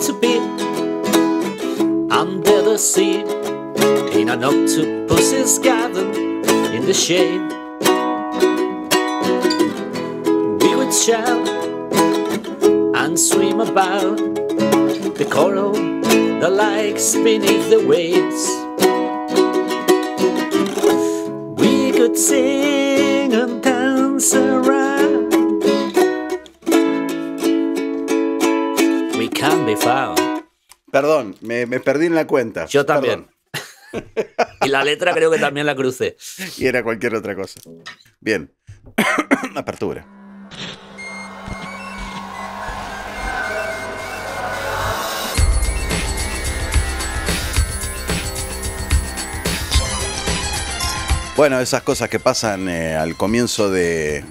to be under the sea in an octopus's garden in the shade. We would shout and swim about the coral that lies beneath the waves. We could sing and dance around. We can be found. Perdón, me perdí en la cuenta. Yo también. Perdón. Y la letra creo que también la crucé. Y era cualquier otra cosa. Bien. Apertura. Bueno, esas cosas que pasan al comienzo de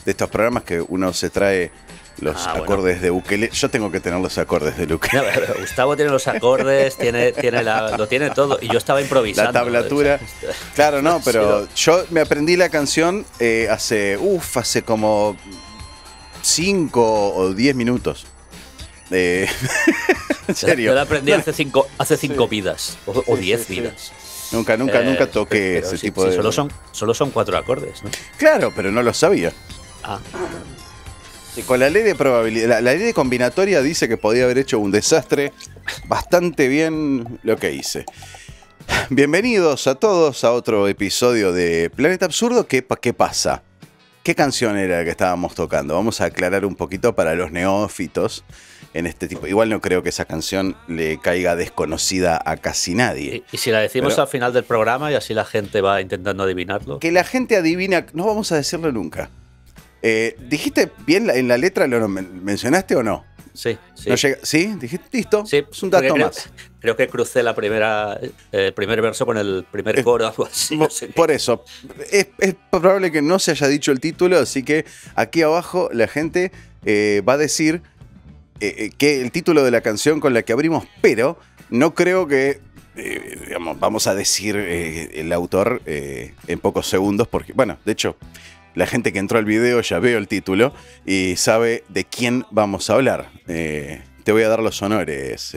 estos programas, que uno se trae los acordes de ukelele. Yo tengo que tener los acordes de ukelele. No, Gustavo tiene los acordes, lo tiene todo. Y yo estaba improvisando. La tablatura. Claro, no, pero yo me aprendí la canción hace como 5 o 10 minutos. En serio. Yo la aprendí hace 5 vidas. O 10 vidas. Nunca toqué ese tipo de... Solo son 4 acordes, ¿no? Claro, pero no lo sabía. Y con la ley de probabilidad, la ley de combinatoria dice que podía haber hecho un desastre. Bastante bien lo que hice. Bienvenidos a todos a otro episodio de Planeta Absurdo. ¿Qué pasa? ¿Qué canción era la que estábamos tocando? Vamos a aclarar un poquito para los neófitos en este tipo. Igual no creo que esa canción le caiga desconocida a casi nadie. Y si la decimos al final del programa y así la gente va intentando adivinarlo. Que la gente adivina, no vamos a decirlo nunca. ¿Dijiste bien en la letra, lo mencionaste o no? Sí. ¿No llega? ¿Sí? ¿Dijiste? Listo. Sí, es un dato más. Creo que crucé el primer verso con el primer coro, algo así. No sé por eso, es probable que no se haya dicho el título, así que aquí abajo la gente va a decir que el título de la canción con la que abrimos, pero no creo que vamos a decir el autor en pocos segundos, porque, bueno, de hecho, la gente que entró al video ya veo el título y sabe de quién vamos a hablar. Te voy a dar los honores,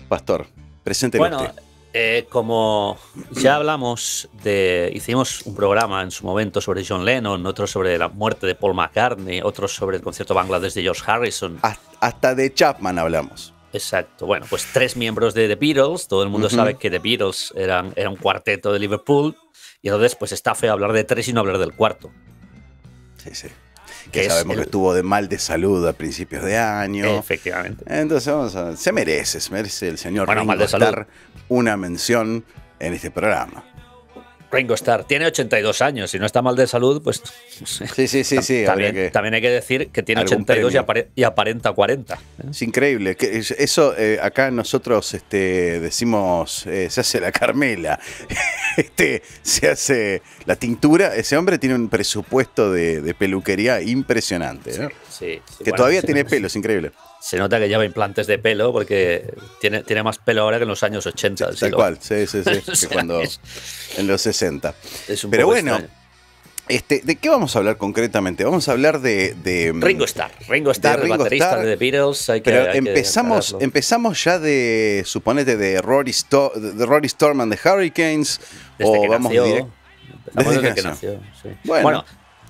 Pastor. Preséntelo usted. Como ya hablamos hicimos un programa en su momento sobre John Lennon, otro sobre la muerte de Paul McCartney, otro sobre el concierto Bangladesh de George Harrison. Hasta de Chapman hablamos. Exacto. Bueno, pues 3 miembros de The Beatles. Todo el mundo sabe que The Beatles era un cuarteto de Liverpool. Y entonces, pues está feo hablar de 3 y no hablar del cuarto. Sí. Que sabemos que estuvo mal de salud a principios de año. Efectivamente. Entonces, se merece el señor Ringo Starr una mención en este programa. Ringo Starr tiene 82 años. Si no está mal de salud, pues... Sí. También hay que decir que tiene 82 y aparenta 40. Es increíble. Eso acá nosotros decimos, se hace la Carmela. Se hace la tintura. Ese hombre tiene un presupuesto de peluquería impresionante, ¿no? Sí. Que todavía tiene pelo, es increíble. Se nota que lleva implantes de pelo porque tiene más pelo ahora que en los años 80. Tal cual, sí. Que cuando en los 60. Pero bueno, ¿de qué vamos a hablar concretamente? Vamos a hablar de Ringo Starr, el baterista de The Beatles. Pero empezamos ya suponete, de Rory Storm and the Hurricanes. Desde que nació. Desde que nació, sí. Bueno,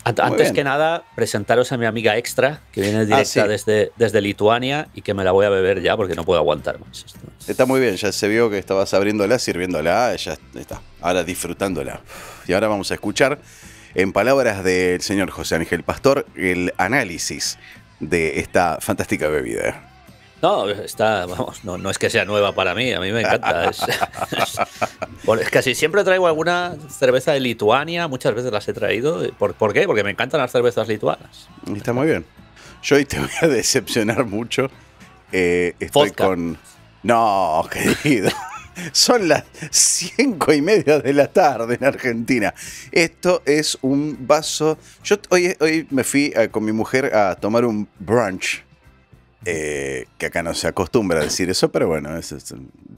antes que nada, presentaros a mi amiga Extra, que viene directa desde Lituania y que me la voy a beber ya porque no puedo aguantar más. Está muy bien, ya se vio que estabas abriéndola, sirviéndola, ya está, ahora disfrutándola. Y ahora vamos a escuchar, en palabras del señor José Ángel Pastor, el análisis de esta fantástica bebida. No, no es que sea nueva para mí, a mí me encanta. Es casi siempre traigo alguna cerveza de Lituania, muchas veces las he traído. ¿Por qué? Porque me encantan las cervezas lituanas. Está muy bien. Yo hoy te voy a decepcionar mucho. Estoy Vodka. No, querido. Son las 5:30 de la tarde en Argentina. Esto es un vaso... Yo hoy me fui con mi mujer a tomar un brunch. Que acá no se acostumbra a decir eso, pero bueno, es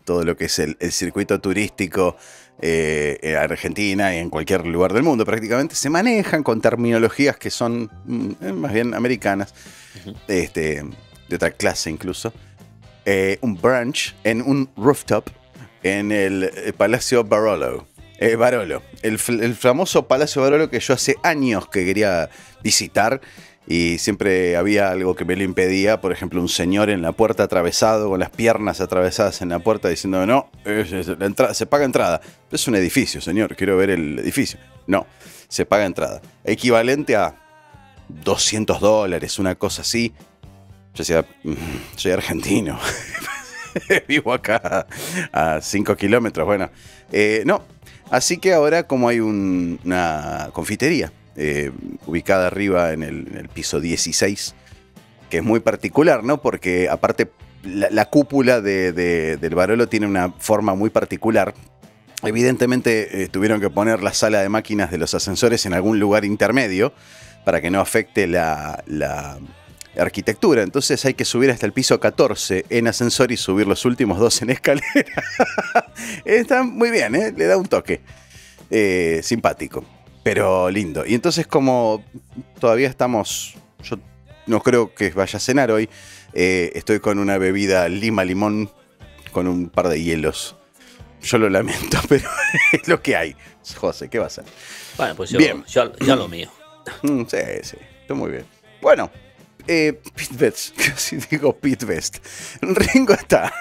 todo lo que es el circuito turístico en Argentina y en cualquier lugar del mundo prácticamente se manejan con terminologías que son más bien americanas, de otra clase incluso. un brunch en un rooftop en el Palacio Barolo. Barolo, el famoso Palacio Barolo que yo hace años que quería visitar y siempre había algo que me lo impedía. Por ejemplo, un señor en la puerta atravesado, con las piernas atravesadas en la puerta, diciendo: no, la entrada, se paga entrada. Es un edificio, señor, quiero ver el edificio. No, se paga entrada. Equivalente a $200, una cosa así. Yo decía: soy argentino, vivo acá a 5 kilómetros. Bueno, no. Así que ahora, como hay una confitería ubicada arriba en el piso 16, que es muy particular, ¿no? Porque aparte la cúpula del Barolo tiene una forma muy particular. Evidentemente tuvieron que poner la sala de máquinas de los ascensores en algún lugar intermedio para que no afecte la arquitectura. Entonces hay que subir hasta el piso 14 en ascensor y subir los últimos 2 en escalera. Está muy bien, ¿eh? Le da un toque simpático, pero lindo. Y entonces, como todavía estamos, yo no creo que vaya a cenar hoy, estoy con una bebida lima limón con un par de hielos. Yo lo lamento, pero es lo que hay. José, ¿qué va a hacer? Bueno, pues yo, bien. yo lo mío. Sí, está muy bien. Bueno, Pete Best, casi digo Pete Best. Ringo Starr.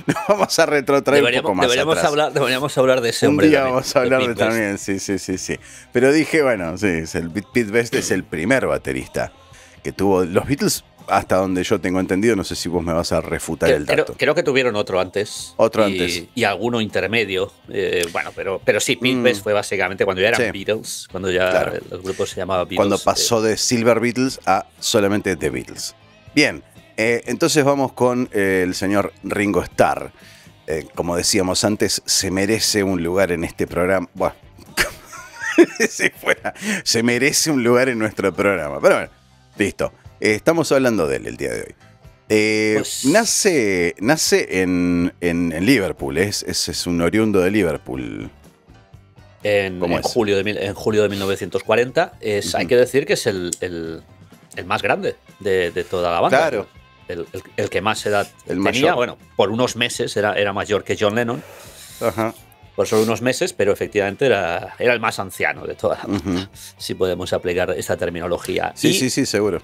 Nos vamos a retrotraer un poco más atrás. Deberíamos hablar de ese hombre. Un día vamos a hablar de también, sí. Pero dije, bueno, sí, Pete Best es el primer baterista que tuvo los Beatles, hasta donde yo tengo entendido. No sé si vos me vas a refutar el dato. Creo que tuvieron otro antes. Y alguno intermedio. Bueno, pero sí, Pete Best fue básicamente cuando ya eran Beatles, cuando ya los grupos se llamaban Beatles. Cuando pasó de Silver Beatles a solamente The Beatles. Bien, entonces vamos con el señor Ringo Starr. Como decíamos antes, se merece un lugar en este programa. Bueno, se merece un lugar en nuestro programa. Pero bueno, listo. Estamos hablando de él el día de hoy. Pues, nace en Liverpool, es un oriundo de Liverpool. En julio de 1940. Hay que decir que es el más grande de toda la banda. Claro. El que más edad tenía. Mayor. Bueno, por unos meses era mayor que John Lennon. Ajá. Por solo unos meses, pero efectivamente era el más anciano de toda la banda, si podemos aplicar esta terminología. Sí, seguro.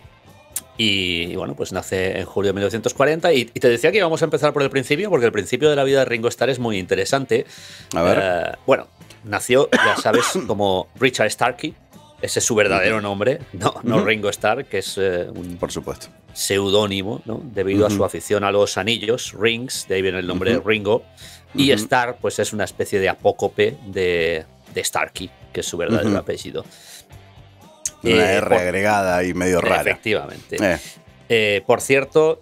Y bueno, pues nace en julio de 1940. Y te decía que íbamos a empezar por el principio, porque el principio de la vida de Ringo Starr es muy interesante. A ver. Bueno, nació, ya sabes, como Richard Starkey. Ese es su verdadero nombre, no Ringo Starr, que es un por supuesto seudónimo, ¿no? Debido a su afición a los anillos, rings, de ahí viene el nombre Ringo. Y Starr, pues es una especie de apócope de Starkey, que es su verdadero apellido. Una R agregada y medio rara. Efectivamente. Por cierto,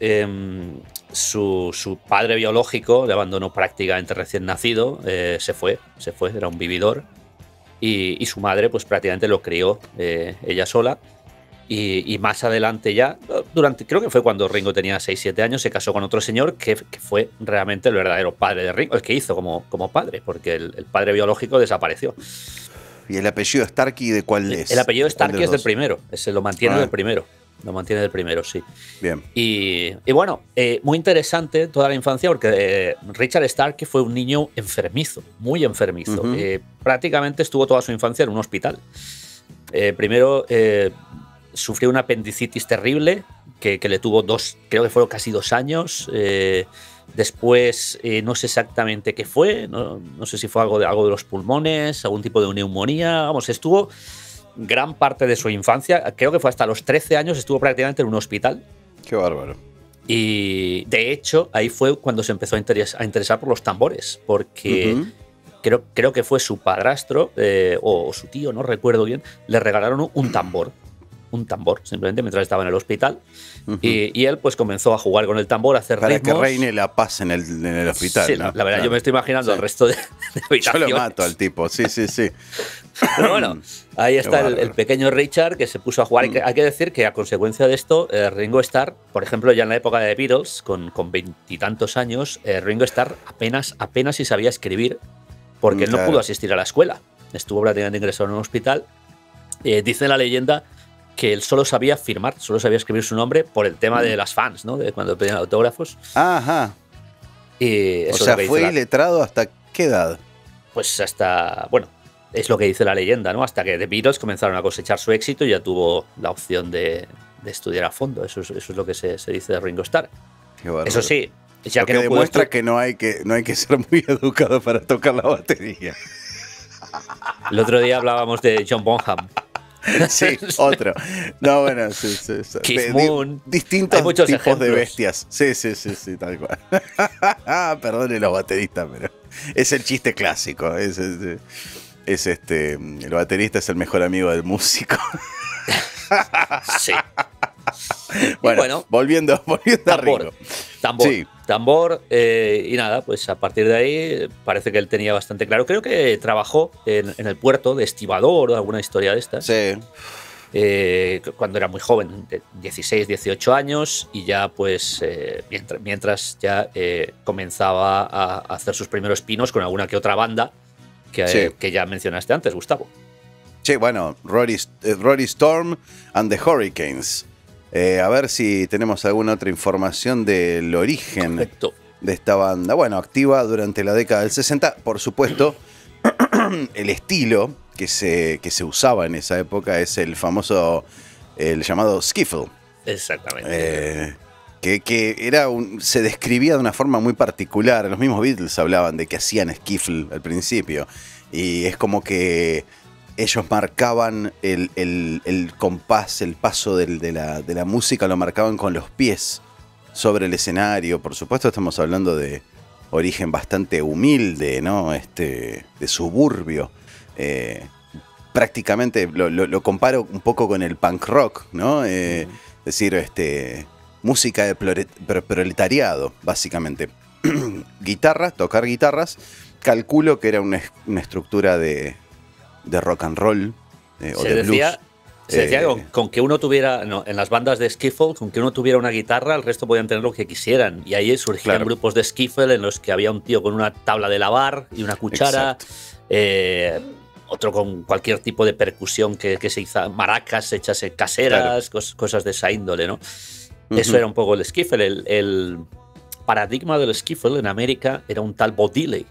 su padre biológico le abandonó prácticamente recién nacido. Se fue, era un vividor. Y su madre, pues prácticamente lo crió ella sola. Y más adelante ya, creo que fue cuando Ringo tenía 6-7 años, se casó con otro señor que fue realmente el verdadero padre de Ringo, el que hizo como padre, porque el padre biológico desapareció. ¿Y el apellido Starkey de cuál es? El apellido Starkey es del primero, lo mantiene del primero. Lo mantiene del primero, sí. Bien. Y bueno, muy interesante toda la infancia, porque Richard Starkey fue un niño enfermizo, muy enfermizo. Prácticamente estuvo toda su infancia en un hospital. Primero sufrió una apendicitis terrible que le tuvo creo que fueron casi 2 años. Después no sé exactamente qué fue, no sé si fue algo de los pulmones, algún tipo de neumonía. Vamos, estuvo gran parte de su infancia, creo que fue hasta los 13 años, estuvo prácticamente en un hospital. Qué bárbaro. Y de hecho ahí fue cuando se empezó a interesar por los tambores, porque creo que fue su padrastro o su tío, no recuerdo bien, le regalaron un tambor, simplemente mientras estaba en el hospital. Y él pues comenzó a jugar con el tambor, a hacer ritmos. Para que reine la paz en el hospital. Sí, ¿no? La verdad, yo me estoy imaginando al resto de habitaciones. Yo lo mato al tipo, sí. Pero bueno, ahí está el pequeño Richard que se puso a jugar. Hay que decir que a consecuencia de esto, Ringo Starr, por ejemplo, ya en la época de The Beatles, con 20 y tantos años, Ringo Starr apenas si sabía escribir, porque él no pudo asistir a la escuela. Estuvo prácticamente ingresado en un hospital. Dice la leyenda que él solo sabía firmar, solo sabía escribir su nombre por el tema de las fans, ¿no? De cuando pedían autógrafos. Ajá. Y eso O sea, es lo que fue dice iletrado hasta qué edad. pues hasta, bueno, es lo que dice la leyenda, ¿no? Hasta que The Beatles comenzaron a cosechar su éxito y ya tuvo la opción de estudiar a fondo. Eso es lo que se dice de Ringo Starr. Qué bárbaro. Eso sí, ya Lo que que no pudo demuestra que no hay que ser muy educado para tocar la batería. el otro día hablábamos de John Bonham. Sí, otro. No, bueno, sí. Keith Moon. Distintos Hay muchos tipos ejemplos. de bestias. Sí, tal cual. Perdone los bateristas, pero es el chiste clásico. El baterista es el mejor amigo del músico. Sí. Bueno, volviendo a Ringo. Tambor, y nada, pues a partir de ahí parece que él tenía bastante claro. Creo que trabajó en el puerto de estibador o alguna historia de estas. Sí. Cuando era muy joven, de 16, 18 años, y ya pues mientras ya comenzaba a hacer sus primeros pinos con alguna que otra banda que ya mencionaste antes, Gustavo. Sí, bueno, Rory Storm and the Hurricanes. A ver si tenemos alguna otra información del origen Correcto. de esta banda. Bueno, activa durante la década del 60. Por supuesto, el estilo que se usaba en esa época es el llamado skiffle. Exactamente. Que se describía de una forma muy particular. Los mismos Beatles hablaban de que hacían skiffle al principio. Y es como que ellos marcaban el compás, el paso de la música, lo marcaban con los pies sobre el escenario. Por supuesto, estamos hablando de origen bastante humilde, ¿no? De suburbio. Prácticamente lo comparo un poco con el punk rock, ¿no? Es decir, música de proletariado, básicamente. Tocar guitarras. Calculo que era una estructura de rock and roll o de blues. Se decía que con que uno tuviera, en las bandas de skiffle, con que uno tuviera una guitarra, el resto podían tener lo que quisieran. Y ahí surgían grupos de skiffle en los que había un tío con una tabla de lavar y una cuchara, otro con cualquier tipo de percusión que se hizo, maracas hechas caseras, cosas de esa índole, ¿no? Eso era un poco el skiffle. El paradigma del skiffle en América era un tal Bo Diddley.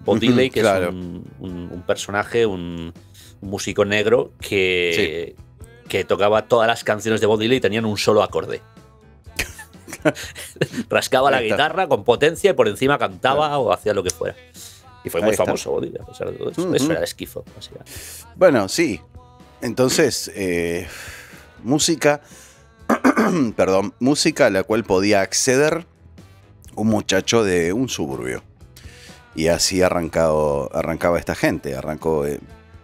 Bo Diddley, que es un personaje, un músico negro que tocaba todas las canciones de Bo Diddley y tenían un solo acorde. Rascaba la guitarra con potencia y por encima cantaba o hacía lo que fuera. Y fue muy famoso Bo Diddley, a pesar de todo eso. Eso era skiffle, básicamente. Bueno, sí. Entonces, música a la cual podía acceder un muchacho de un suburbio. Y así arrancaba esta gente, arrancó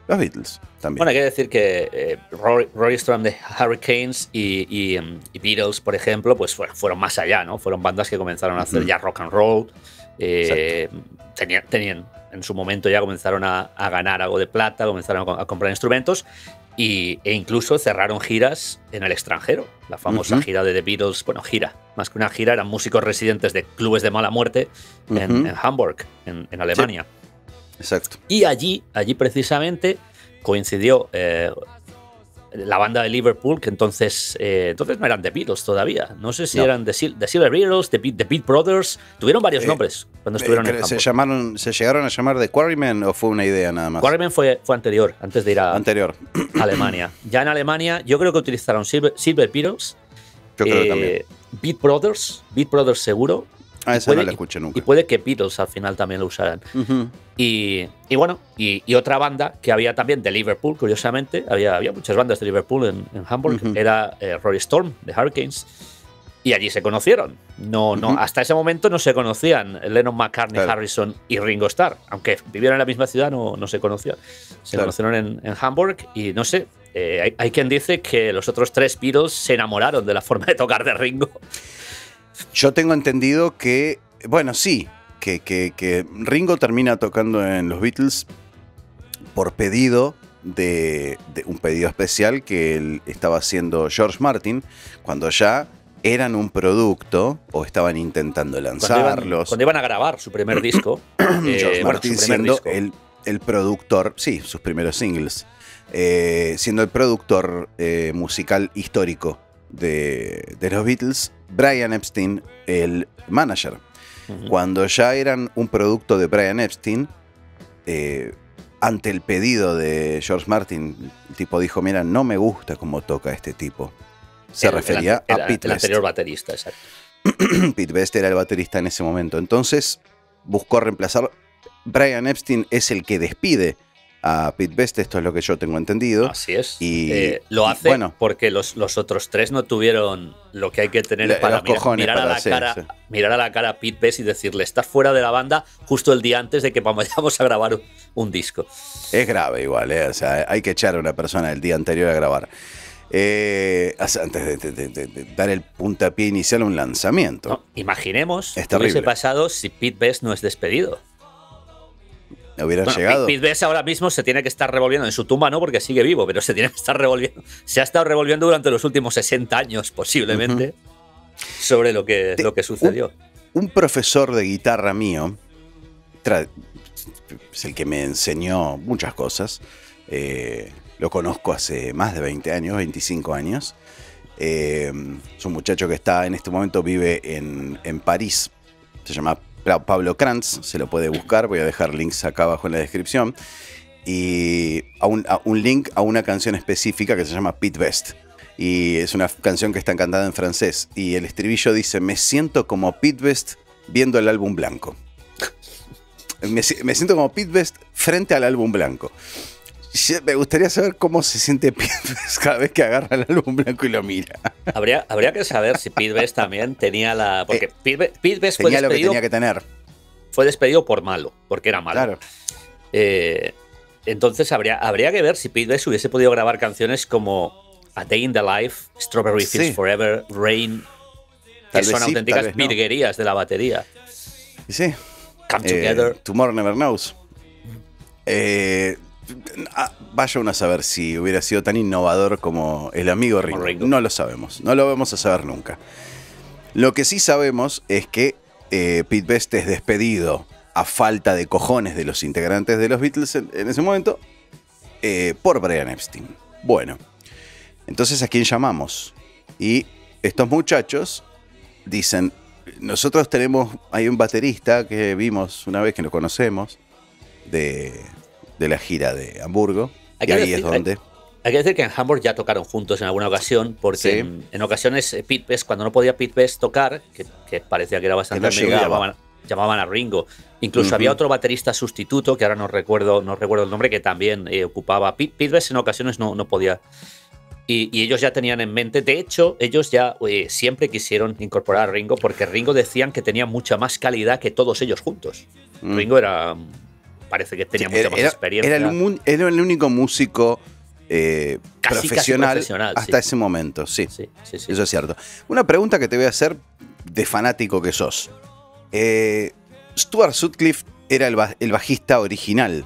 los Beatles también. Bueno, hay que decir que Rory Storm de Hurricanes y Beatles, por ejemplo, pues fueron más allá, ¿no? Fueron bandas que comenzaron a hacer ya rock and roll. Tenían en su momento ya comenzaron a ganar algo de plata, comenzaron a comprar instrumentos e incluso cerraron giras en el extranjero. La famosa gira de The Beatles, bueno, más que una gira, eran músicos residentes de clubes de mala muerte en Hamburg, en Alemania. Sí. Exacto. Y allí precisamente coincidió la banda de Liverpool, que entonces no eran The Beatles todavía. No sé si eran The Silver Beatles, The Beat Brothers. Tuvieron varios nombres cuando estuvieron en Hamburg. ¿Se llegaron a llamar The Quarrymen o fue una idea nada más? Quarrymen fue anterior, antes de ir a Alemania. Ya en Alemania yo creo que utilizaron Silver Beatles. Yo creo que también. Beat Brothers seguro. Esa no la escuché nunca. Y puede que Beatles al final también lo usaran. Y bueno, y otra banda que había también de Liverpool, curiosamente, había muchas bandas de Liverpool en Hamburg, era Rory Storm de Hurricanes, y allí se conocieron. Hasta ese momento no se conocían Lennon, McCartney, Harrison y Ringo Starr, aunque vivieron en la misma ciudad, no se conocían. Se conocieron en Hamburg y no sé, hay quien dice que los otros tres Beatles se enamoraron de la forma de tocar de Ringo. Yo tengo entendido que, bueno, sí, que Ringo termina tocando en los Beatles por pedido de un pedido especial que él estaba haciendo George Martin, cuando ya eran un producto o estaban intentando lanzarlos. Cuando iban a grabar su primer disco. George Martin siendo el productor, sí, sus primeros singles. siendo el productor musical histórico de los Beatles, Brian Epstein el manager. Cuando ya eran un producto de Brian Epstein, ante el pedido de George Martin, el tipo dijo, mira, no me gusta cómo toca este tipo. Se refería a Pete Best. El anterior baterista, exacto. Pete Best era el baterista en ese momento. Entonces buscó reemplazar. Brian Epstein es el que despide a Pete Best, esto es lo que yo tengo entendido. Así es. Y lo hace bueno, porque los otros tres no tuvieron lo que hay que tener para mirar a la cara a Pete Best y decirle, estás fuera de la banda justo el día antes de que vayamos a grabar un disco. Es grave igual, o sea, hay que echar a una persona el día anterior a grabar. Antes de dar el puntapié inicial a un lanzamiento. No, imaginemos qué hubiese pasado si Pete Best no es despedido. Hubiera llegado. Pete Best ahora mismo se tiene que estar revolviendo en su tumba, no porque sigue vivo, pero se tiene que estar revolviendo. Se ha estado revolviendo durante los últimos 60 años, posiblemente, sobre lo que sucedió. Un profesor de guitarra mío, es el que me enseñó muchas cosas. Lo conozco hace más de 20 años, 25 años. Es un muchacho que está en este momento, vive en París. Se llama Pablo Krantz, se lo puede buscar, voy a dejar links acá abajo en la descripción, y un link a una canción específica que se llama Pete Best, y es una canción que está cantada en francés, y el estribillo dice, me siento como Pete Best viendo el álbum blanco. Me siento como Pete Best frente al álbum blanco. Me gustaría saber cómo se siente Pete Best cada vez que agarra el álbum blanco y lo mira. Habría que saber si Pete Best también tenía la... Porque Pete Best tenía lo que tenía que tener. Fue despedido por malo, porque era malo. Claro. Entonces habría que ver si Pete Best hubiese podido grabar canciones como A Day in the Life, Strawberry Fields Forever, Rain, que son auténticas virguerías de la batería. Sí. Come Together. Tomorrow Never Knows. Vaya uno a saber si hubiera sido tan innovador como el amigo Ringo. No lo sabemos, no lo vamos a saber nunca. Lo que sí sabemos es que Pete Best es despedido a falta de cojones de los integrantes de los Beatles en ese momento por Brian Epstein. Bueno, entonces ¿a quién llamamos? Y estos muchachos dicen, nosotros hay un baterista que vimos una vez, que lo conocemos, de la gira de Hamburgo. Y ahí es donde... Hay que decir que en Hamburg ya tocaron juntos en alguna ocasión, porque en ocasiones Pete Best, cuando no podía Pete Best tocar, que parecía que era bastante amigo, llamaban a Ringo. Incluso había otro baterista sustituto, que ahora no recuerdo el nombre, que también ocupaba. Pete Best en ocasiones no podía. Y ellos ya tenían en mente, de hecho, ellos ya siempre quisieron incorporar a Ringo, porque Ringo decían que tenía mucha más calidad que todos ellos juntos. Ringo parece que tenía mucha más experiencia. Era el único músico casi profesional hasta ese momento, sí. Eso es cierto. Una pregunta que te voy a hacer de fanático que sos. Stuart Sutcliffe era el bajista original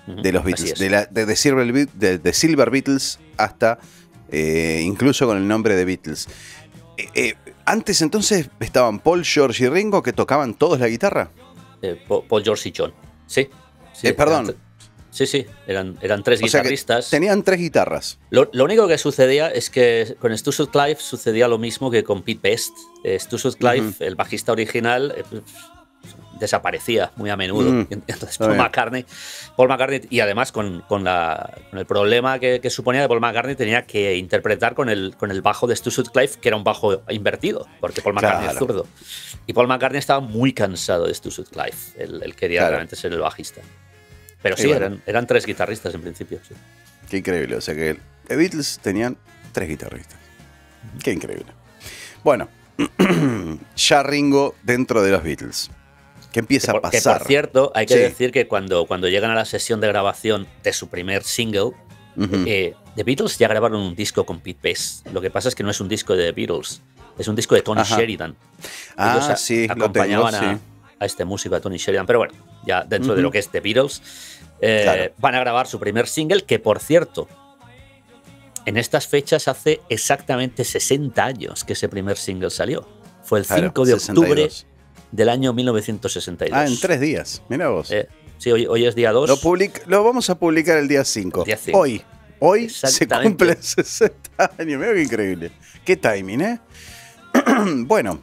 de los Beatles, de Silver Beatles hasta incluso con el nombre de Beatles. Antes entonces estaban Paul, George y Ringo, que tocaban todos la guitarra. Paul, George y John, sí. Perdón. Sí, eran tres guitarristas. Tenían tres guitarras. Lo único que sucedía es que con Stu Sutcliffe sucedía lo mismo que con Pete Best. Stu Sutcliffe, el bajista original, desaparecía muy a menudo. Entonces Paul McCartney, y además con el problema que suponía de Paul McCartney, tenía que interpretar con el bajo de Stu Sutcliffe, que era un bajo invertido, porque Paul McCartney es zurdo. Y Paul McCartney estaba muy cansado de Stu Sutcliffe. Él quería realmente ser el bajista. Pero sí, eran tres guitarristas en principio. Sí. Qué increíble. O sea que The Beatles tenían tres guitarristas. Qué increíble. Bueno, ya Ringo dentro de los Beatles. ¿Qué empieza a pasar? Que por cierto, hay que decir que cuando llegan a la sesión de grabación de su primer single, The Beatles ya grabaron un disco con Pete Best. Lo que pasa es que no es un disco de The Beatles, es un disco de Tony Sheridan. Ellos acompañaban a este músico, a Tony Sheridan. Pero bueno, ya dentro de lo que es The Beatles, van a grabar su primer single, que por cierto, en estas fechas hace exactamente 60 años que ese primer single salió. Fue el 5 de octubre del año 1962. En 3 días, mira vos. Sí, hoy es día 2. Lo vamos a publicar el día 5. Hoy. Hoy se cumplen 60 años. Mira qué increíble. Qué timing, ¿eh? Bueno.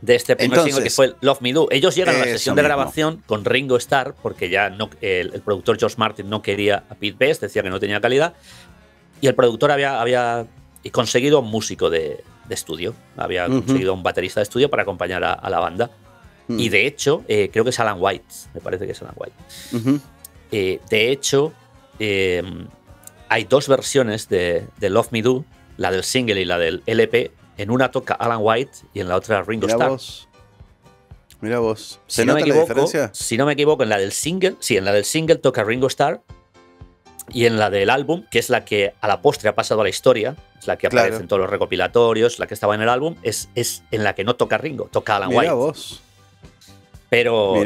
De este primer single que fue Love Me Do. Ellos llegan a la sesión de grabación con Ringo Starr porque ya no, el productor George Martin no quería a Pete Best, decía que no tenía calidad. Y el productor había conseguido un músico de estudio. Había conseguido un baterista de estudio para acompañar a la banda. Y de hecho, creo que es Alan White. Me parece que es Alan White. De hecho, hay dos versiones de Love Me Do, la del single y la del LP. En una toca Alan White y en la otra Ringo Starr. Mira vos. ¿Se nota la diferencia? Si no me equivoco, en la del single, sí, en la del single toca Ringo Starr. Y en la del álbum, que es la que a la postre ha pasado a la historia, es la que aparece en todos los recopilatorios, la que estaba en el álbum, es en la que no toca Ringo, toca Alan White. Mira vos. Pero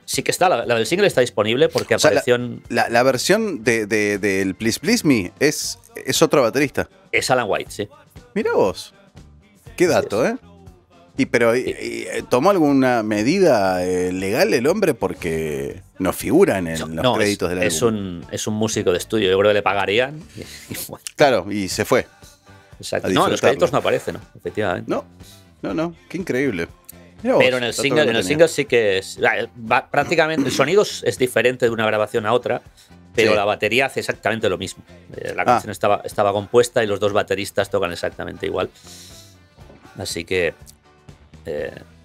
sí que está, la del single está disponible porque apareció en... La versión del Please Please Me es otro baterista. Es Alan White, sí. Mira vos. Qué dato, ¿eh? Pero ¿tomó alguna medida legal el hombre? Porque no figura en los créditos del álbum. Es un músico de estudio. Yo creo que le pagarían. Bueno. Claro, y se fue. Exacto. No, en los créditos no aparece, ¿no? Efectivamente. No. Qué increíble. Pero en el single sí que es... prácticamente el sonido es diferente de una grabación a otra, pero la batería hace exactamente lo mismo. La canción estaba compuesta y los dos bateristas tocan exactamente igual. Así que,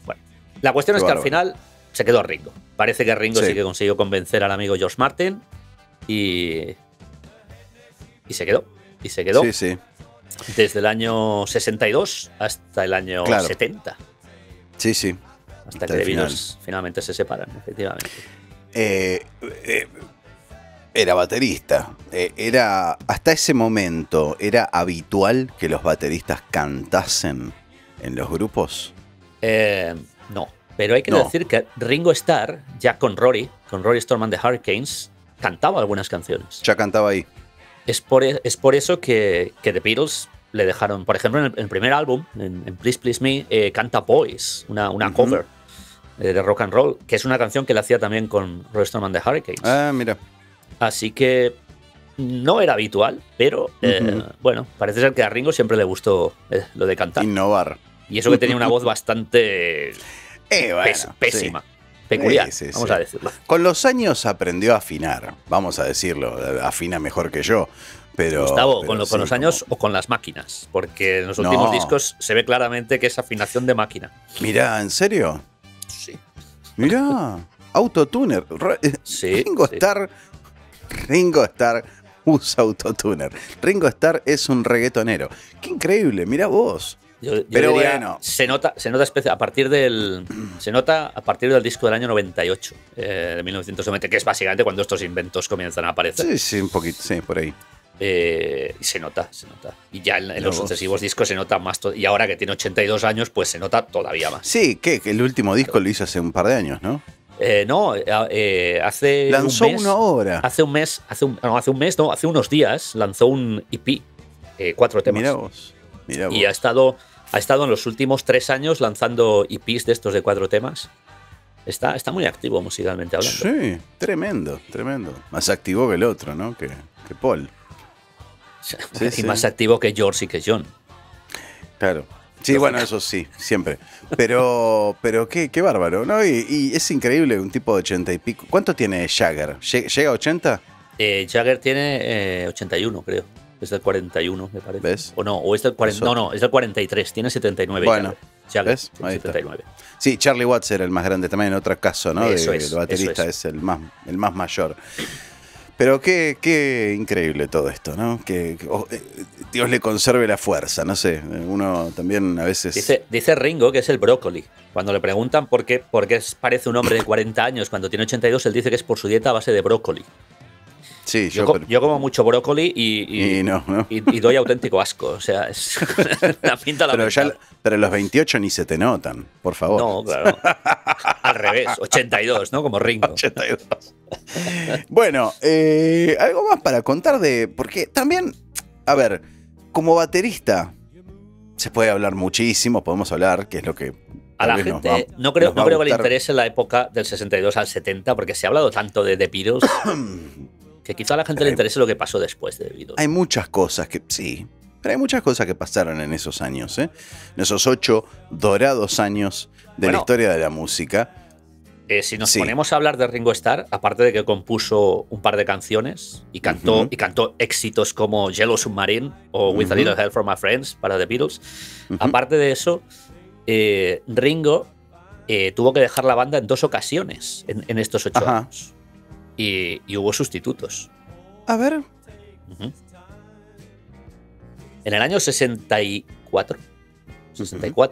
bueno. La cuestión es que al final se quedó Ringo. Parece que Ringo sí que consiguió convencer al amigo George Martin y se quedó. Y se quedó desde el año 62 hasta el año 70. Sí. Hasta que The Beatles finalmente se separan, efectivamente. Era baterista. Hasta ese momento, ¿era habitual que los bateristas cantasen en los grupos? No, pero hay que decir que Ringo Starr, ya con Rory Storm and the Hurricanes, cantaba algunas canciones. Ya cantaba ahí. Es por eso que The Beatles le dejaron, por ejemplo, en el primer álbum, en Please Please Me, canta Boys, una cover de rock and roll, que es una canción que le hacía también con Rory Storm and the Hurricanes. Ah, mira. Así que no era habitual, pero bueno, parece ser que a Ringo siempre le gustó lo de cantar. Innovar. Y eso que tenía una voz bastante pésima, peculiar, vamos a decirlo. Con los años aprendió a afinar, vamos a decirlo, afina mejor que yo. Pero, Gustavo, con los años o con las máquinas, porque en los últimos discos se ve claramente que es afinación de máquina. Mirá, ¿en serio? Sí. Mirá, autotuner. Sí, Ringo Starr usa autotuner. Ringo Starr es un reggaetonero. Qué increíble, mirá vos. Pero bueno, se nota a partir del disco del año 98, de 1990, que es básicamente cuando estos inventos comienzan a aparecer. Sí, un poquito, sí, por ahí. Y se nota. Y ya en los sucesivos discos se nota más. Y ahora que tiene 82 años, pues se nota todavía más. Sí, que el último disco lo hizo hace un par de años, ¿no? No, hace lanzó un mes, una obra. Hace unos días lanzó un EP, 4 temas. Mirá vos. Y ha estado en los últimos 3 años lanzando EPs de estos de 4 temas. Está muy activo musicalmente hablando. Sí, tremendo. Más activo que el otro, ¿no? Que Paul. Y más activo que George y que John. Claro. Sí, bueno, eso sí, siempre. Pero qué bárbaro, ¿no? Y es increíble, un tipo de 80 y pico. ¿Cuánto tiene Jagger? ¿Llega a 80? Jagger tiene 81, creo. Es del 41, me parece. ¿Ves? O no, es del 40, no, es del 43, tiene 79. Bueno, Jagger, ¿ves? Ahí 79. Está. Sí, Charlie Watts era el más grande también, en otro caso, ¿no? El baterista es el más mayor. Pero qué increíble todo esto, ¿no? Que Dios le conserve la fuerza, no sé. Uno también a veces... Dice Ringo que es el brócoli. Cuando le preguntan por qué parece un hombre de 40 años cuando tiene 82, él dice que es por su dieta a base de brócoli. Sí, yo como mucho brócoli y doy auténtico asco. O sea, es la pinta pero los 28 ni se te notan, por favor. No, claro. Al revés, 82, ¿no? Como Ringo. 82. Bueno, algo más para contar porque también, a ver, como baterista se puede hablar muchísimo, podemos hablar, que es lo que... A la gente no creo que le interese la época del 62 al 70, porque se ha hablado tanto de The Beatles Que quizá a la gente le interese lo que pasó después de The Beatles. Hay muchas cosas que, sí, pero hay muchas cosas que pasaron en esos años, ¿eh? En esos 8 dorados años de la historia de la música. Si nos ponemos a hablar de Ringo Starr, aparte de que compuso un par de canciones y cantó éxitos como Yellow Submarine o With a Little Help from My Friends para The Beatles, aparte de eso, Ringo tuvo que dejar la banda en 2 ocasiones en estos 8 años. Y hubo sustitutos. A ver. En el año 64,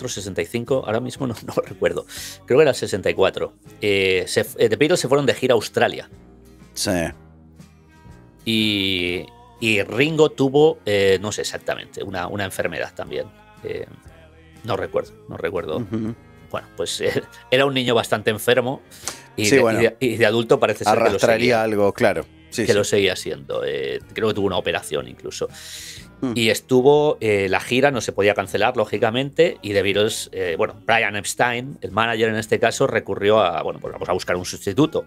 65, ahora mismo no lo recuerdo. Creo que era el 64. The Beatles se fueron de gira a Australia. Sí. Y Ringo tuvo, no sé exactamente, una enfermedad también. No recuerdo. Bueno, pues era un niño bastante enfermo y de adulto parece ser que lo arrastraría algo, claro. Lo seguía siendo. Creo que tuvo una operación incluso. Y estuvo, la gira no se podía cancelar, lógicamente, y The Beatles, Brian Epstein, el manager en este caso, recurrió a buscar un sustituto.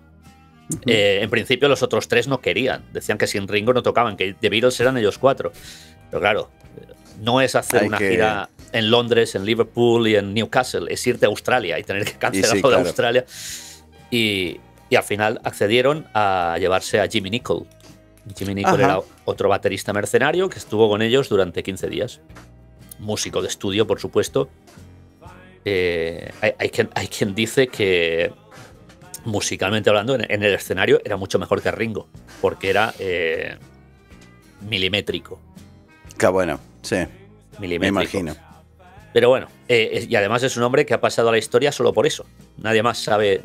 En principio los otros 3 no querían, decían que sin Ringo no tocaban, que The Beatles eran ellos 4. Pero claro, no es hacer una gira en Londres, en Liverpool y en Newcastle, es irte a Australia y tener que cancelar lo de Australia. Y al final accedieron a llevarse a Jimmy Nicol. Jimmy Nicol era otro baterista mercenario que estuvo con ellos durante 15 días. Músico de estudio, por supuesto. Hay quien dice que, musicalmente hablando, en el escenario era mucho mejor que Ringo, porque era milimétrico. Qué bueno, sí. Milimétrico. Me imagino. Pero bueno, y además es un hombre que ha pasado a la historia solo por eso. Nadie más sabe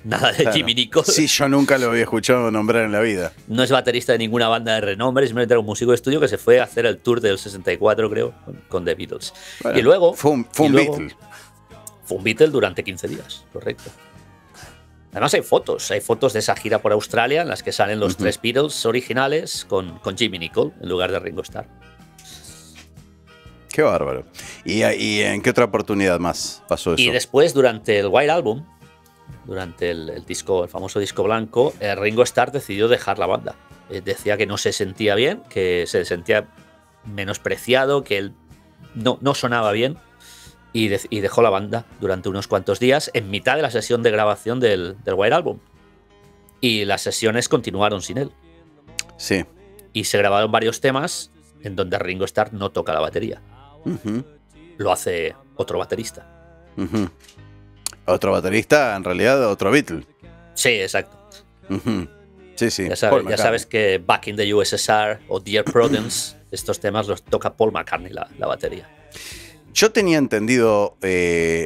nada de Jimmy Nicol. Sí, yo nunca lo había escuchado nombrar en la vida. No es baterista de ninguna banda de renombre, simplemente era un músico de estudio que se fue a hacer el tour del 64, creo, con The Beatles. Bueno, y luego... Fue un Beatle. Fue un Beatle durante 15 días, correcto. Además hay fotos de esa gira por Australia en las que salen los 3 Beatles originales con Jimmy Nicol en lugar de Ringo Starr. Qué bárbaro. ¿Y en qué otra oportunidad más pasó eso? Y después, durante el White Album, durante el famoso disco blanco, Ringo Starr decidió dejar la banda. Decía que no se sentía bien, que se sentía menospreciado, que él no sonaba bien, y dejó la banda durante unos cuantos días en mitad de la sesión de grabación del White Album. Y las sesiones continuaron sin él. Sí. Y se grabaron varios temas en donde Ringo Starr no toca la batería. Lo hace otro baterista. Otro baterista, en realidad otro Beatle. Sí, exacto. Sí. Ya sabes que Back in the USSR o Dear Prudence, estos temas los toca Paul McCartney la batería. Yo tenía entendido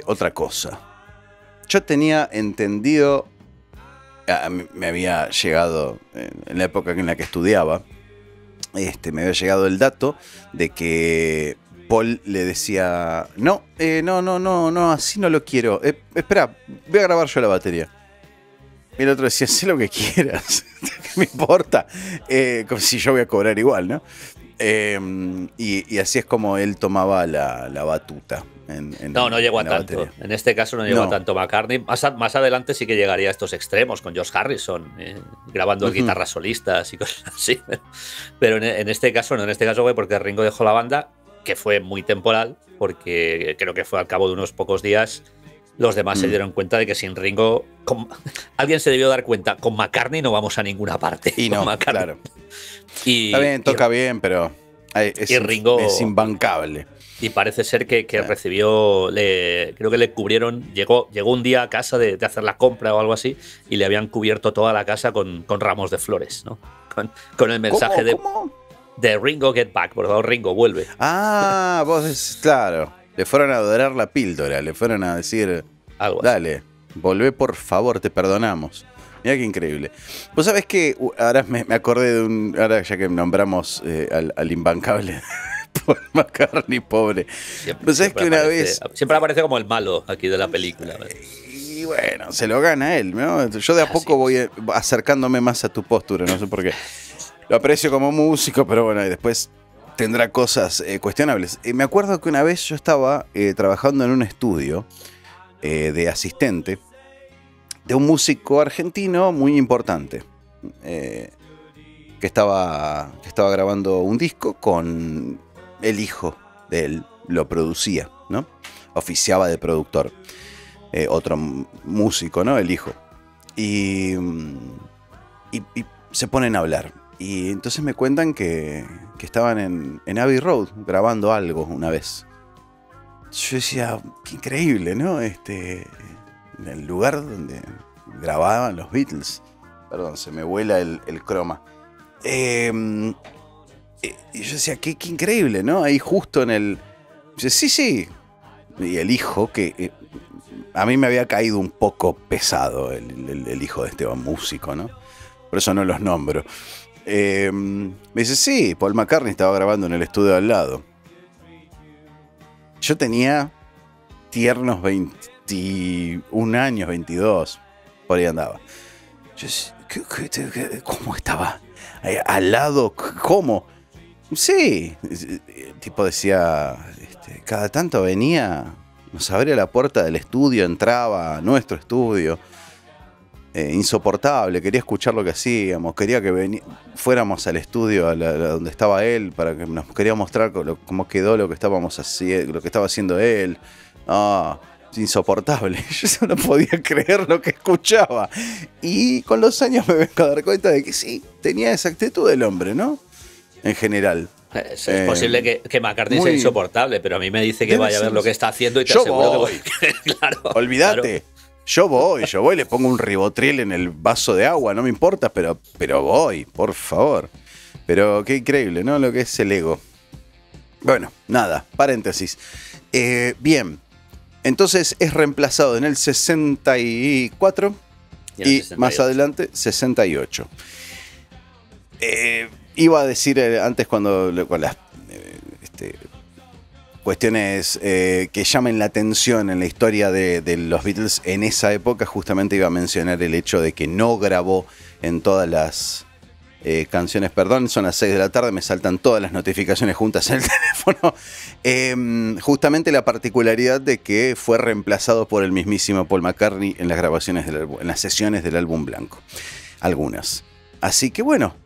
otra cosa. Yo tenía entendido, me había llegado en la época en la que estudiaba, me había llegado el dato de que Paul le decía, no, así no lo quiero. Espera, voy a grabar yo la batería. Y el otro decía, sé lo que quieras, ¿qué me importa? Como si yo voy a cobrar igual, ¿no? Y así es como él tomaba la batuta. No llegó a tanto. Batería. En este caso no llegó a tanto McCartney. Más adelante sí que llegaría a estos extremos con George Harrison, grabando guitarras solistas y cosas así. Pero en este caso no. En este caso fue porque Ringo dejó la banda, que fue muy temporal, porque creo que fue al cabo de unos pocos días. Los demás se dieron cuenta de que sin Ringo... alguien se debió dar cuenta, con McCartney no vamos a ninguna parte. Y no, McCartney. claro. Está bien, toca bien, pero Ringo, es imbancable. Y parece ser que recibió... creo que le cubrieron... Llegó un día a casa de hacer la compra o algo así y le habían cubierto toda la casa con ramos de flores, ¿no? Con el mensaje de Ringo, get back, por favor, Ringo, vuelve. Ah, vos decís, claro. Le fueron a dorar la píldora, le fueron a decir, algo dale, volvé por favor, te perdonamos. Mirá qué increíble. Vos sabés que ahora me acordé de ahora ya que nombramos al imbancable Paul McCartney, pobre. Vos sabés que una vez... Siempre aparece como el malo aquí de la película. Y bueno, se lo gana él, ¿no? Yo de a poco voy acercándome más a tu postura, no sé por qué. Lo aprecio como músico, pero bueno, y después tendrá cosas cuestionables. Me acuerdo que una vez yo estaba trabajando en un estudio de asistente de un músico argentino muy importante. que estaba grabando un disco con el hijo de él, lo producía, ¿no? Oficiaba de productor. Otro músico, ¿no? El hijo. Y se ponen a hablar. Y entonces me cuentan que estaban en Abbey Road grabando algo una vez. Yo decía, qué increíble, ¿no? En el lugar donde grababan los Beatles. Perdón, se me vuela el croma. Y yo decía, qué increíble, ¿no? Ahí justo en el... Yo decía, sí. Y el hijo, que a mí me había caído un poco pesado, el hijo de Esteban, músico, ¿no? Por eso no los nombro. Me dice, sí, Paul McCartney estaba grabando en el estudio al lado. Yo tenía tiernos 21 años, 22, por ahí andaba. Yo decía, ¿cómo estaba? ¿Al lado? ¿Cómo? Sí, el tipo decía, cada tanto venía, nos abría la puerta del estudio, entraba a nuestro estudio. Insoportable, quería escuchar lo que hacíamos, quería que fuéramos al estudio donde estaba él, para que nos quería mostrar cómo quedó lo que estábamos haciendo, lo que estaba haciendo él. Insoportable. Yo no podía creer lo que escuchaba. Y con los años me vengo a dar cuenta de que sí, tenía esa actitud del hombre, ¿no? En general. Es posible que McCartney sea insoportable, pero a mí me dice que vaya a ver lo que está haciendo y te aseguro que claro, olvídate. Claro. Yo voy, le pongo un ribotril en el vaso de agua, no me importa, pero voy, por favor. Pero qué increíble, ¿no? Lo que es el ego. Bueno, nada, paréntesis. Bien, entonces es reemplazado en el 64 y más adelante 68. Iba a decir antes con las... cuestiones que llamen la atención en la historia de los Beatles en esa época, justamente iba a mencionar el hecho de que no grabó en todas las canciones. Perdón, son las 6 de la tarde, me saltan todas las notificaciones juntas en el teléfono. Justamente la particularidad de que fue reemplazado por el mismísimo Paul McCartney en las grabaciones en las sesiones del álbum blanco. Algunas. Así que bueno,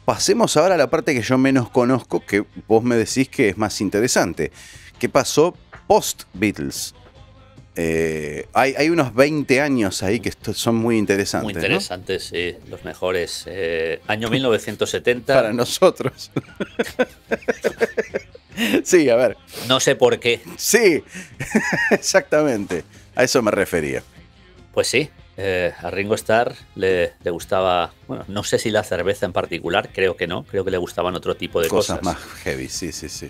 pasemos ahora a la parte que yo menos conozco, que vos me decís que es más interesante. ¿Qué pasó post-Beatles? Hay unos 20 años ahí que son muy interesantes. Muy interesantes, ¿no? Sí, los mejores. Año 1970. Para nosotros. Sí, a ver. No sé por qué. Sí, exactamente. A eso me refería. Pues sí. A Ringo Starr le gustaba, bueno, no sé si la cerveza en particular, creo que no, creo que le gustaban otro tipo de cosas. Cosas más heavy, sí.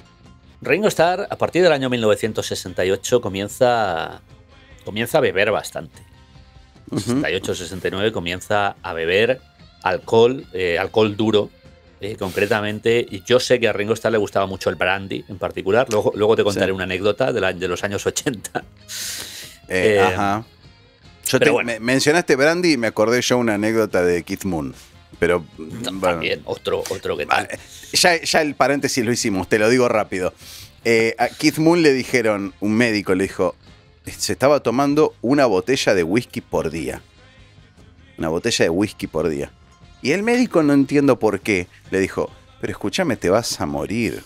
Ringo Starr, a partir del año 1968, comienza a beber bastante. 68-69 comienza a beber alcohol duro, concretamente. Y yo sé que a Ringo Starr le gustaba mucho el brandy en particular, luego te contaré una anécdota de los años 80. Ajá. Mencionaste brandy y me acordé yo una anécdota de Keith Moon. Pero también, otro que tal. Ya el paréntesis lo hicimos, te lo digo rápido. A Keith Moon le dijeron, un médico le dijo, se estaba tomando una botella de whisky por día. Una botella de whisky por día. Y el médico, no entiendo por qué, le dijo, pero escúchame, te vas a morir.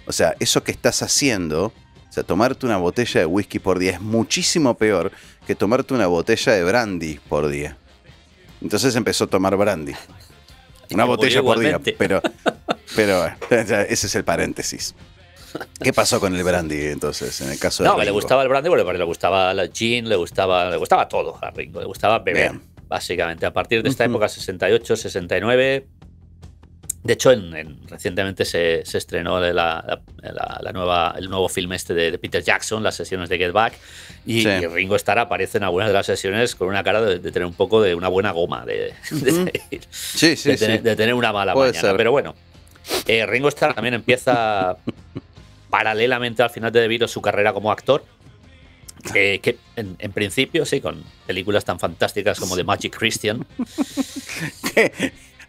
O sea, eso que estás haciendo, o sea, tomarte una botella de whisky por día es muchísimo peor que tomarte una botella de brandy por día. Entonces empezó a tomar brandy. Una botella por día, pero ese es el paréntesis. ¿Qué pasó con el brandy entonces, en el caso de Ringo? Le gustaba el brandy porque le gustaba el gin, le gustaba todo a Ringo, le gustaba beber, básicamente. A partir de esta época, 68, 69... De hecho, recientemente se estrenó el nuevo film de Peter Jackson, las sesiones de Get Back, y Ringo Starr aparece en algunas de las sesiones con una cara de tener un poco de una buena goma, de tener una mala mañana. Pero bueno, Ringo Starr también empieza paralelamente al final de The Beatles su carrera como actor, que en principio, sí, con películas tan fantásticas como The Magic Christian.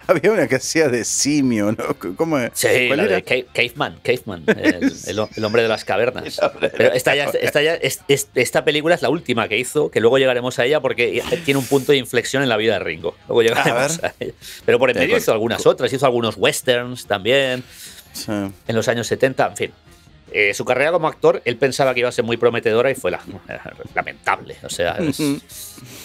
Había una que hacía de simio, ¿no? ¿Cómo es? Sí, la de Caveman, el hombre de las cavernas. Pero esta película es la última que hizo, que luego llegaremos a ella porque tiene un punto de inflexión en la vida de Ringo. Luego llegaremos a ella. Pero por en medio hizo algunas otras, hizo algunos westerns también, sí, en los años 70, en fin. Su carrera como actor, él pensaba que iba a ser muy prometedora y fue lamentable. O sea, es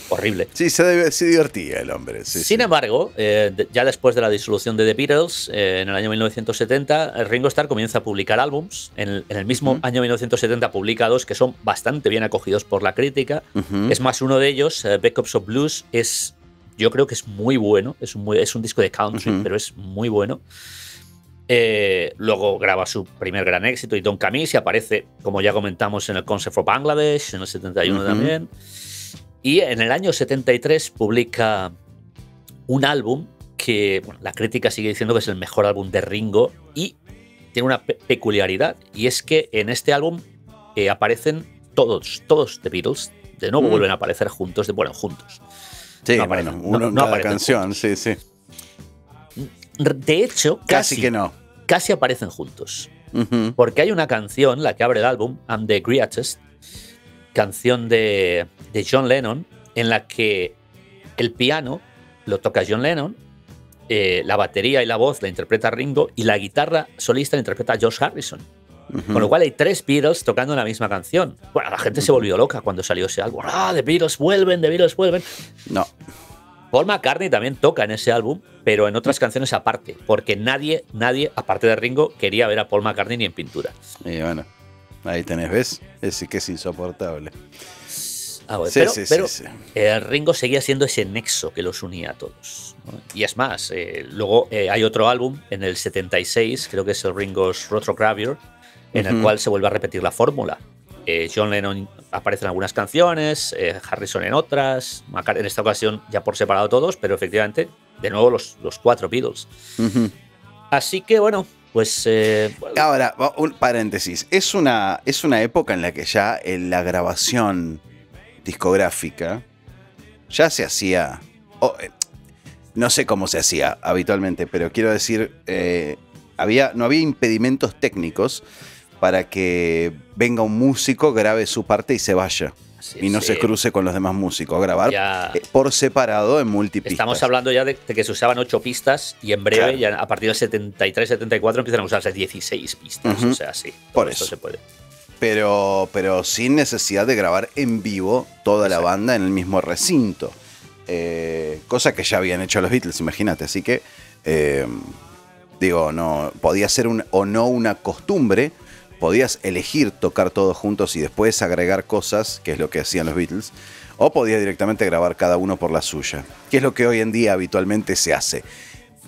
horrible. Sí, se divertía el hombre. Sí, Sin embargo, ya después de la disolución de The Beatles, en el año 1970, Ringo Starr comienza a publicar álbums. En el mismo año 1970 publica dos que son bastante bien acogidos por la crítica. Es más, uno de ellos, Backups of Blues, yo creo que es muy bueno. Es un disco de country, pero es muy bueno. Luego graba su primer gran éxito, y Don't Come Easy aparece, como ya comentamos, en el Concert for Bangladesh, en el 71 también. Y en el año 73 publica un álbum que, bueno, la crítica sigue diciendo que es el mejor álbum de Ringo, y tiene una peculiaridad, y es que en este álbum aparecen todos The Beatles. De nuevo vuelven a aparecer juntos. Juntos. Sí, no aparecen, uno en cada canción, juntos. Sí. De hecho, casi aparecen juntos. Porque hay una canción, la que abre el álbum, I'm the Greatest, canción de John Lennon, en la que el piano lo toca John Lennon, la batería y la voz la interpreta Ringo, y la guitarra solista la interpreta George Harrison. Con lo cual hay 3 Beatles tocando la misma canción. Bueno, la gente se volvió loca cuando salió ese álbum. ¡Ah, The Beatles vuelven! No. Paul McCartney también toca en ese álbum, pero en otras canciones aparte, porque nadie, aparte de Ringo, quería ver a Paul McCartney ni en pintura. Y bueno, ahí tenés, ¿ves? Sí que es insoportable. Pero Ringo seguía siendo ese nexo que los unía a todos, ¿no? Y es más, luego hay otro álbum en el 76, creo que es el Ringo's Rotogravure, en el cual se vuelve a repetir la fórmula. John Lennon aparece en algunas canciones, Harrison en otras, McCartney en esta ocasión ya por separado todos, pero efectivamente, de nuevo los 4 Beatles. Así que bueno, pues... Ahora, un paréntesis. Es una época en la que ya la grabación discográfica ya se hacía... no sé cómo se hacía habitualmente, pero quiero decir, no había impedimentos técnicos para que venga un músico, grabe su parte y se vaya. Y no se cruce con los demás músicos. Grabar por separado en multipistas. Estamos hablando ya de que se usaban 8 pistas, y en breve, ya a partir del 73, 74, empiezan a usarse 16 pistas. O sea, sí. Por eso se puede. Pero sin necesidad de grabar en vivo toda la banda en el mismo recinto. Cosa que ya habían hecho los Beatles, imagínate. Así que, no podía ser una costumbre. Podías elegir tocar todos juntos y después agregar cosas, que es lo que hacían los Beatles, o podías directamente grabar cada uno por la suya, que es lo que hoy en día habitualmente se hace.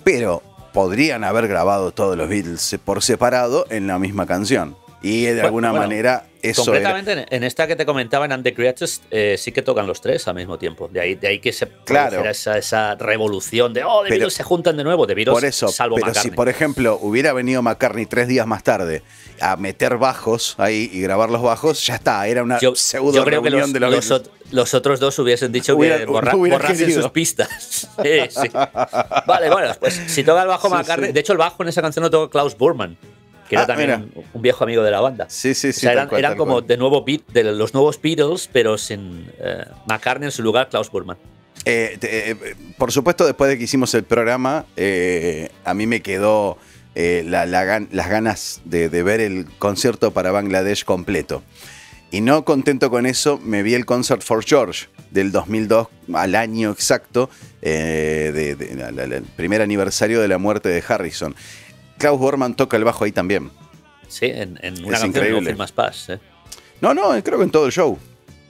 Pero podrían haber grabado todos los Beatles por separado en la misma canción. Y de alguna manera eso concretamente en esta que te comentaba, en I'm the Greatest, sí que tocan los 3 al mismo tiempo. De ahí que se produjera esa revolución de The Beatles se juntan de nuevo. The Beatles, por eso, salvo pero McCartney. Si por ejemplo hubiera venido McCartney 3 días más tarde a meter bajos ahí y grabar los bajos, ya está, era una pseudo reunión de los otros dos hubiesen dicho que borrasen sus pistas. Sí. Vale, bueno, pues si toca el bajo McCartney, de hecho el bajo en esa canción lo toca Klaus Burman, que era también un viejo amigo de la banda. Sí. O sea, eran como de los nuevos Beatles, pero sin McCartney en su lugar, Klaus Burman. Por supuesto, después de que hicimos el programa, a mí me quedó las ganas de ver el concierto para Bangladesh completo. Y no contento con eso, me vi el Concert for George del 2002, al año exacto, el primer aniversario de la muerte de Harrison. Klaus Bormann toca el bajo ahí también. Sí, en una canción de No Feel My Pass. No, creo que en todo el show.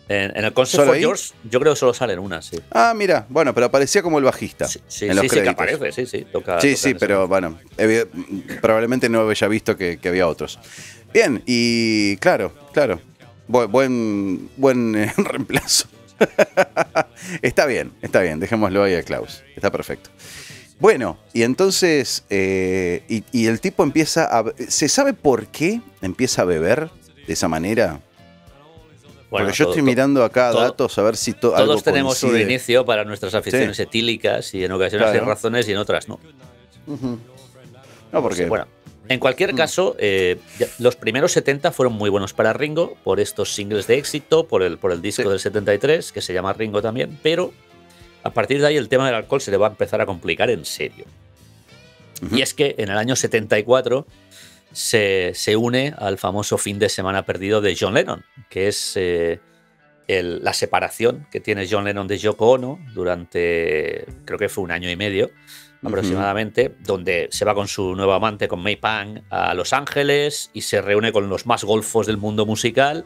En el Concert for George, yo creo que solo sale en una, sí. Ah, mira, bueno, pero aparecía como el bajista. Sí, que aparece, sí. Toca pero bueno, probablemente no había visto que había otros. Bien, y claro. Buen reemplazo. Está bien, dejémoslo ahí a Klaus. Está perfecto. Bueno, y entonces, y el tipo empieza a... ¿Se sabe por qué empieza a beber de esa manera? Porque yo estoy mirando acá datos a ver si algo todos tenemos coincide. un inicio para nuestras aficiones etílicas y en ocasiones hay razones y en otras no. No, porque... Bueno, en cualquier caso, los primeros 70 fueron muy buenos para Ringo por estos singles de éxito, por el disco del 73, que se llama Ringo también, pero a partir de ahí el tema del alcohol se le va a empezar a complicar en serio. Y es que en el año 74 se une al famoso fin de semana perdido de John Lennon, que es la separación que tiene John Lennon de Yoko Ono durante, creo que fue 1 año y medio aproximadamente, donde se va con su nueva amante, con May Pang, a Los Ángeles y se reúne con los más golfos del mundo musical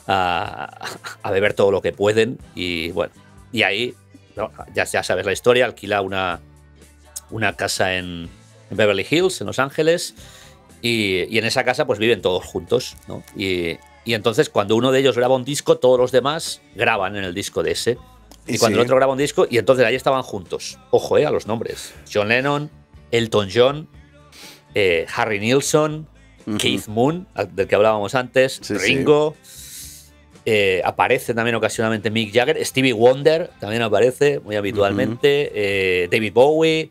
a beber todo lo que pueden. Y bueno, y ahí, ¿no? ya sabes la historia, alquila una casa en Beverly Hills, en Los Ángeles, y en esa casa pues viven todos juntos, ¿no? Y entonces cuando uno de ellos graba un disco, todos los demás graban en el disco de ese. Y cuando el otro graba un disco, y entonces ahí estaban juntos. Ojo, a los nombres. John Lennon, Elton John, Harry Nilsson, Keith Moon, del que hablábamos antes, Ringo. Aparece también ocasionalmente Mick Jagger. Stevie Wonder también aparece muy habitualmente. David Bowie.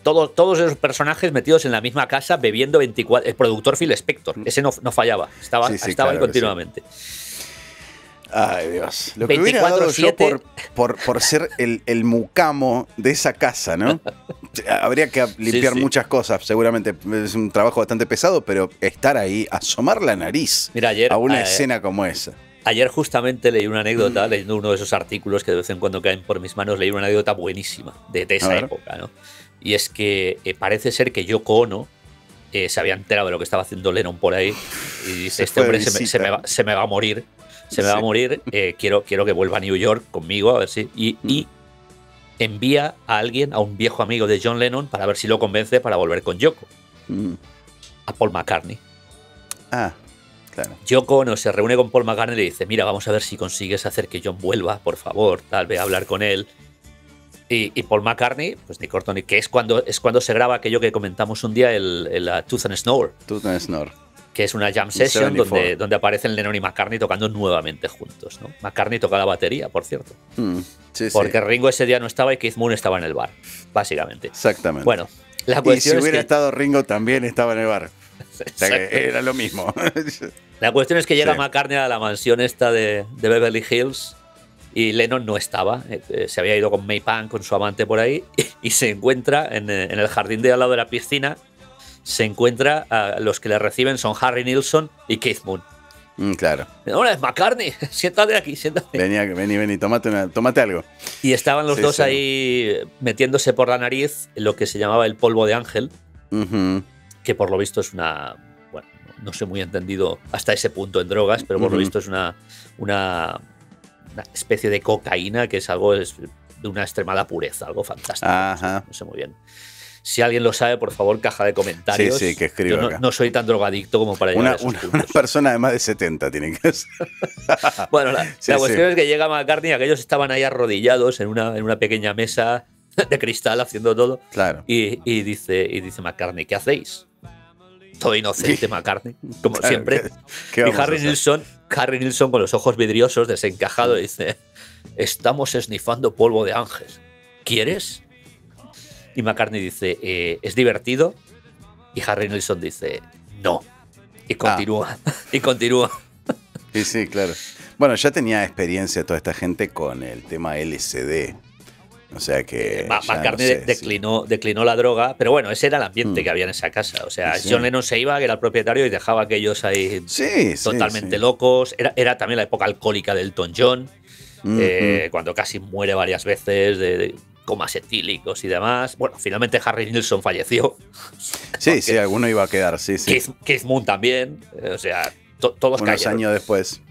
Todos esos personajes metidos en la misma casa bebiendo 24. El productor Phil Spector, ese no fallaba. Estaba ahí continuamente. Ay, Dios. Lo que hubiera dado yo por ser el mucamo de esa casa, ¿no? Habría que limpiar muchas cosas, seguramente. Es un trabajo bastante pesado, pero estar ahí, asomar la nariz a una escena como esa. Ayer justamente leí una anécdota, leyendo uno de esos artículos que de vez en cuando caen por mis manos, leí una anécdota buenísima de esa época, ¿no? Y es que parece ser que Yoko Ono se había enterado de lo que estaba haciendo Lennon por ahí y dice, este hombre se me va a morir. Se me va a morir, quiero que vuelva a New York conmigo, a ver si... Y envía a alguien, a un viejo amigo de John Lennon, para ver si lo convence para volver con Yoko. A Paul McCartney. Ah, claro. Yoko Ono se reúne con Paul McCartney y le dice, mira, vamos a ver si consigues hacer que John vuelva, por favor, tal vez hablar con él. Y Paul McCartney, pues ni corto ni... que es cuando se graba aquello que comentamos un día, el Tooth and Snore. Tooth and Snore. Que es una jam session donde aparecen Lennon y McCartney tocando nuevamente juntos, ¿no? McCartney toca la batería, por cierto. Porque Ringo ese día no estaba y Keith Moon estaba en el bar, básicamente. Exactamente. Bueno, la cuestión y si hubiera estado Ringo también estaba en el bar. O sea que era lo mismo. La cuestión es que llega McCartney a la mansión esta de Beverly Hills y Lennon no estaba. Se había ido con May Pang, con su amante por ahí, y se encuentra en el jardín de al lado de la piscina. Se encuentra a los que le reciben son Harry Nilsson y Keith Moon. Claro. Hola, es McCartney, siéntate aquí, siéntate. Vení, tómate algo. Y estaban los dos ahí metiéndose por la nariz lo que se llamaba el polvo de ángel, que por lo visto es una... Bueno, no sé muy entendido hasta ese punto en drogas, pero por lo visto es una especie de cocaína que es algo de una extremada pureza, algo fantástico. No sé muy bien. Si alguien lo sabe, por favor, caja de comentarios. Sí, que escriba. Yo no soy tan drogadicto como para llegar a esos puntos. Una persona de más de 70 tiene que ser. Bueno, la cuestión es que llega McCartney, aquellos estaban ahí arrodillados en una pequeña mesa de cristal haciendo todo. Claro. Y dice McCartney, ¿qué hacéis? Todo inocente, McCartney, como siempre. ¿Qué y Harry Nilsson con los ojos vidriosos, desencajado, dice, estamos esnifando polvo de ángel. ¿Quieres? Y McCartney dice, ¿es divertido? Y Harry Nilsson dice, no. Y continúa. Y continúa. Sí, claro. Bueno, ya tenía experiencia toda esta gente con el tema LSD. O sea que... McCartney declinó la droga, pero bueno, ese era el ambiente que había en esa casa. O sea, John Lennon se iba, que era el propietario, y dejaba a aquellos ahí totalmente locos. Era también la época alcohólica de Elton John, cuando casi muere varias veces de comas etílicos y demás. Bueno, finalmente Harry Nilsson falleció. Sí, alguno iba a quedar, Keith Moon también. O sea, todos unos años después.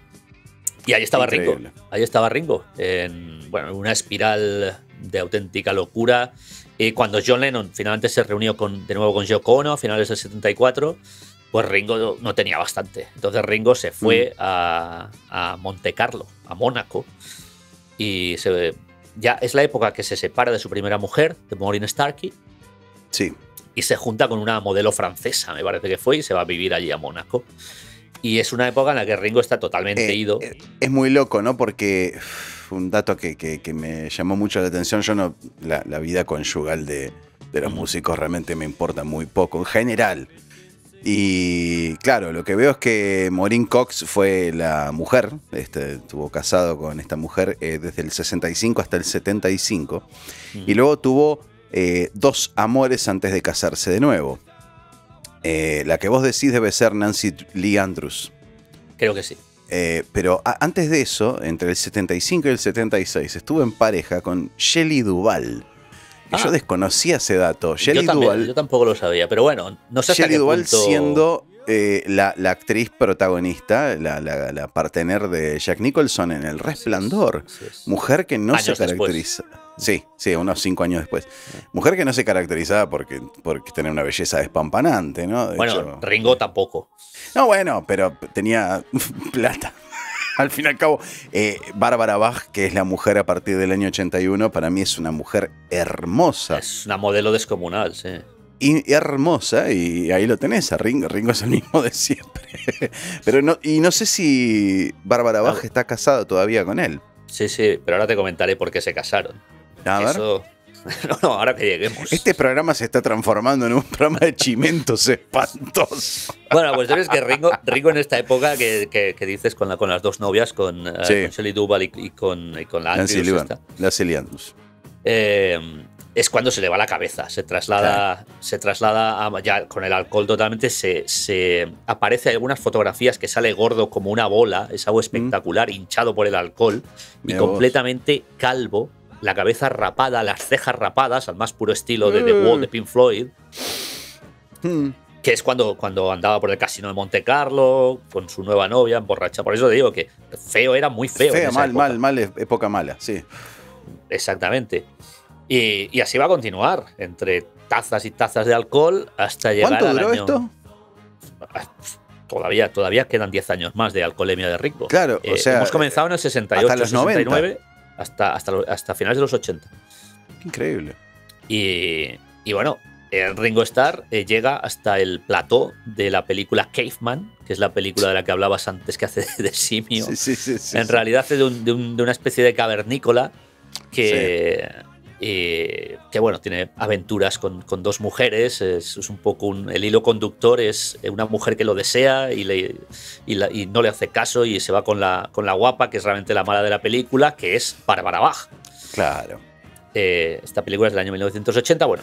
Y ahí estaba Ringo. Ahí estaba Ringo. En una espiral de auténtica locura. Y cuando John Lennon finalmente se reunió de nuevo con Yoko Ono a finales del 74, pues Ringo no tenía bastante. Entonces Ringo se fue a Monte Carlo, a Mónaco. Y ya es la época que se separa de su primera mujer, de Maureen Starkey. Sí. Y se junta con una modelo francesa, me parece que fue, y se va a vivir allí a Mónaco. Y es una época en la que Ringo está totalmente ido. Es muy loco, ¿no? Porque un dato que me llamó mucho la atención, yo no, la vida conyugal de los músicos realmente me importa muy poco, en general. Y claro, lo que veo es que Maureen Cox fue la mujer, estuvo casado con esta mujer desde el 65 hasta el 75, y luego tuvo 2 amores antes de casarse de nuevo. La que vos decís debe ser Nancy Lee Andrews. Creo que sí. Pero antes de eso, entre el 75 y el 76, estuvo en pareja con Shelley Duvall. Yo desconocía ese dato. Shelley Duvall, yo tampoco lo sabía, pero bueno, no sé hasta Shelley qué Duvall punto... siendo la actriz protagonista, la partener de Jack Nicholson en El Resplandor. Sí. Mujer que no se Años caracteriza. Sí, unos 5 años después. Mujer que no se caracterizaba porque tener una belleza despampanante, ¿no? De hecho, Ringo tampoco. No, bueno, pero tenía plata. Al fin y al cabo, Bárbara Bach, que es la mujer a partir del año 81, para mí es una mujer hermosa. Es una modelo descomunal, sí. Y hermosa, y ahí lo tenés, a Ringo. Ringo es el mismo de siempre. Pero no sé si Bárbara Bach está casada todavía con él. Sí, pero ahora te comentaré por qué se casaron. A ver. No, ahora que lleguemos. Este programa se está transformando en un programa de chimentos espantosos. Bueno, pues sabes que Ringo en esta época que dices con las 2 novias, con Shelley Duvall y con la Andrews. Nancy Lee Andrews. Es cuando se le va la cabeza. Se traslada ya con el alcohol totalmente. Se aparece algunas fotografías que sale gordo como una bola. Es algo espectacular, hinchado por el alcohol. Y completamente calvo. La cabeza rapada, las cejas rapadas, al más puro estilo de The Wall de Pink Floyd. Que es cuando andaba por el casino de Monte Carlo, con su nueva novia, emborracha. Por eso te digo que feo era muy feo. Fea, mal, época mala, sí. Exactamente. Y así va a continuar, entre tazas y tazas de alcohol, hasta llegar al año... ¿Cuánto duró esto? Todavía quedan 10 años más de alcoholemia de Ringo. Claro, o sea... Hemos comenzado en el 68, hasta los 69... Hasta finales de los 80. Increíble. Y bueno, Ringo Starr llega hasta el plató de la película Caveman, que es la película de la que hablabas antes, que hace de simio. Sí, en realidad hace de una especie de cavernícola que bueno, tiene aventuras con 2 mujeres. Es un poco el hilo conductor es una mujer que lo desea y no le hace caso y se va con la guapa, que es realmente la mala de la película, que es Bárbara Bach. Claro. Esta película es del año 1980. Bueno,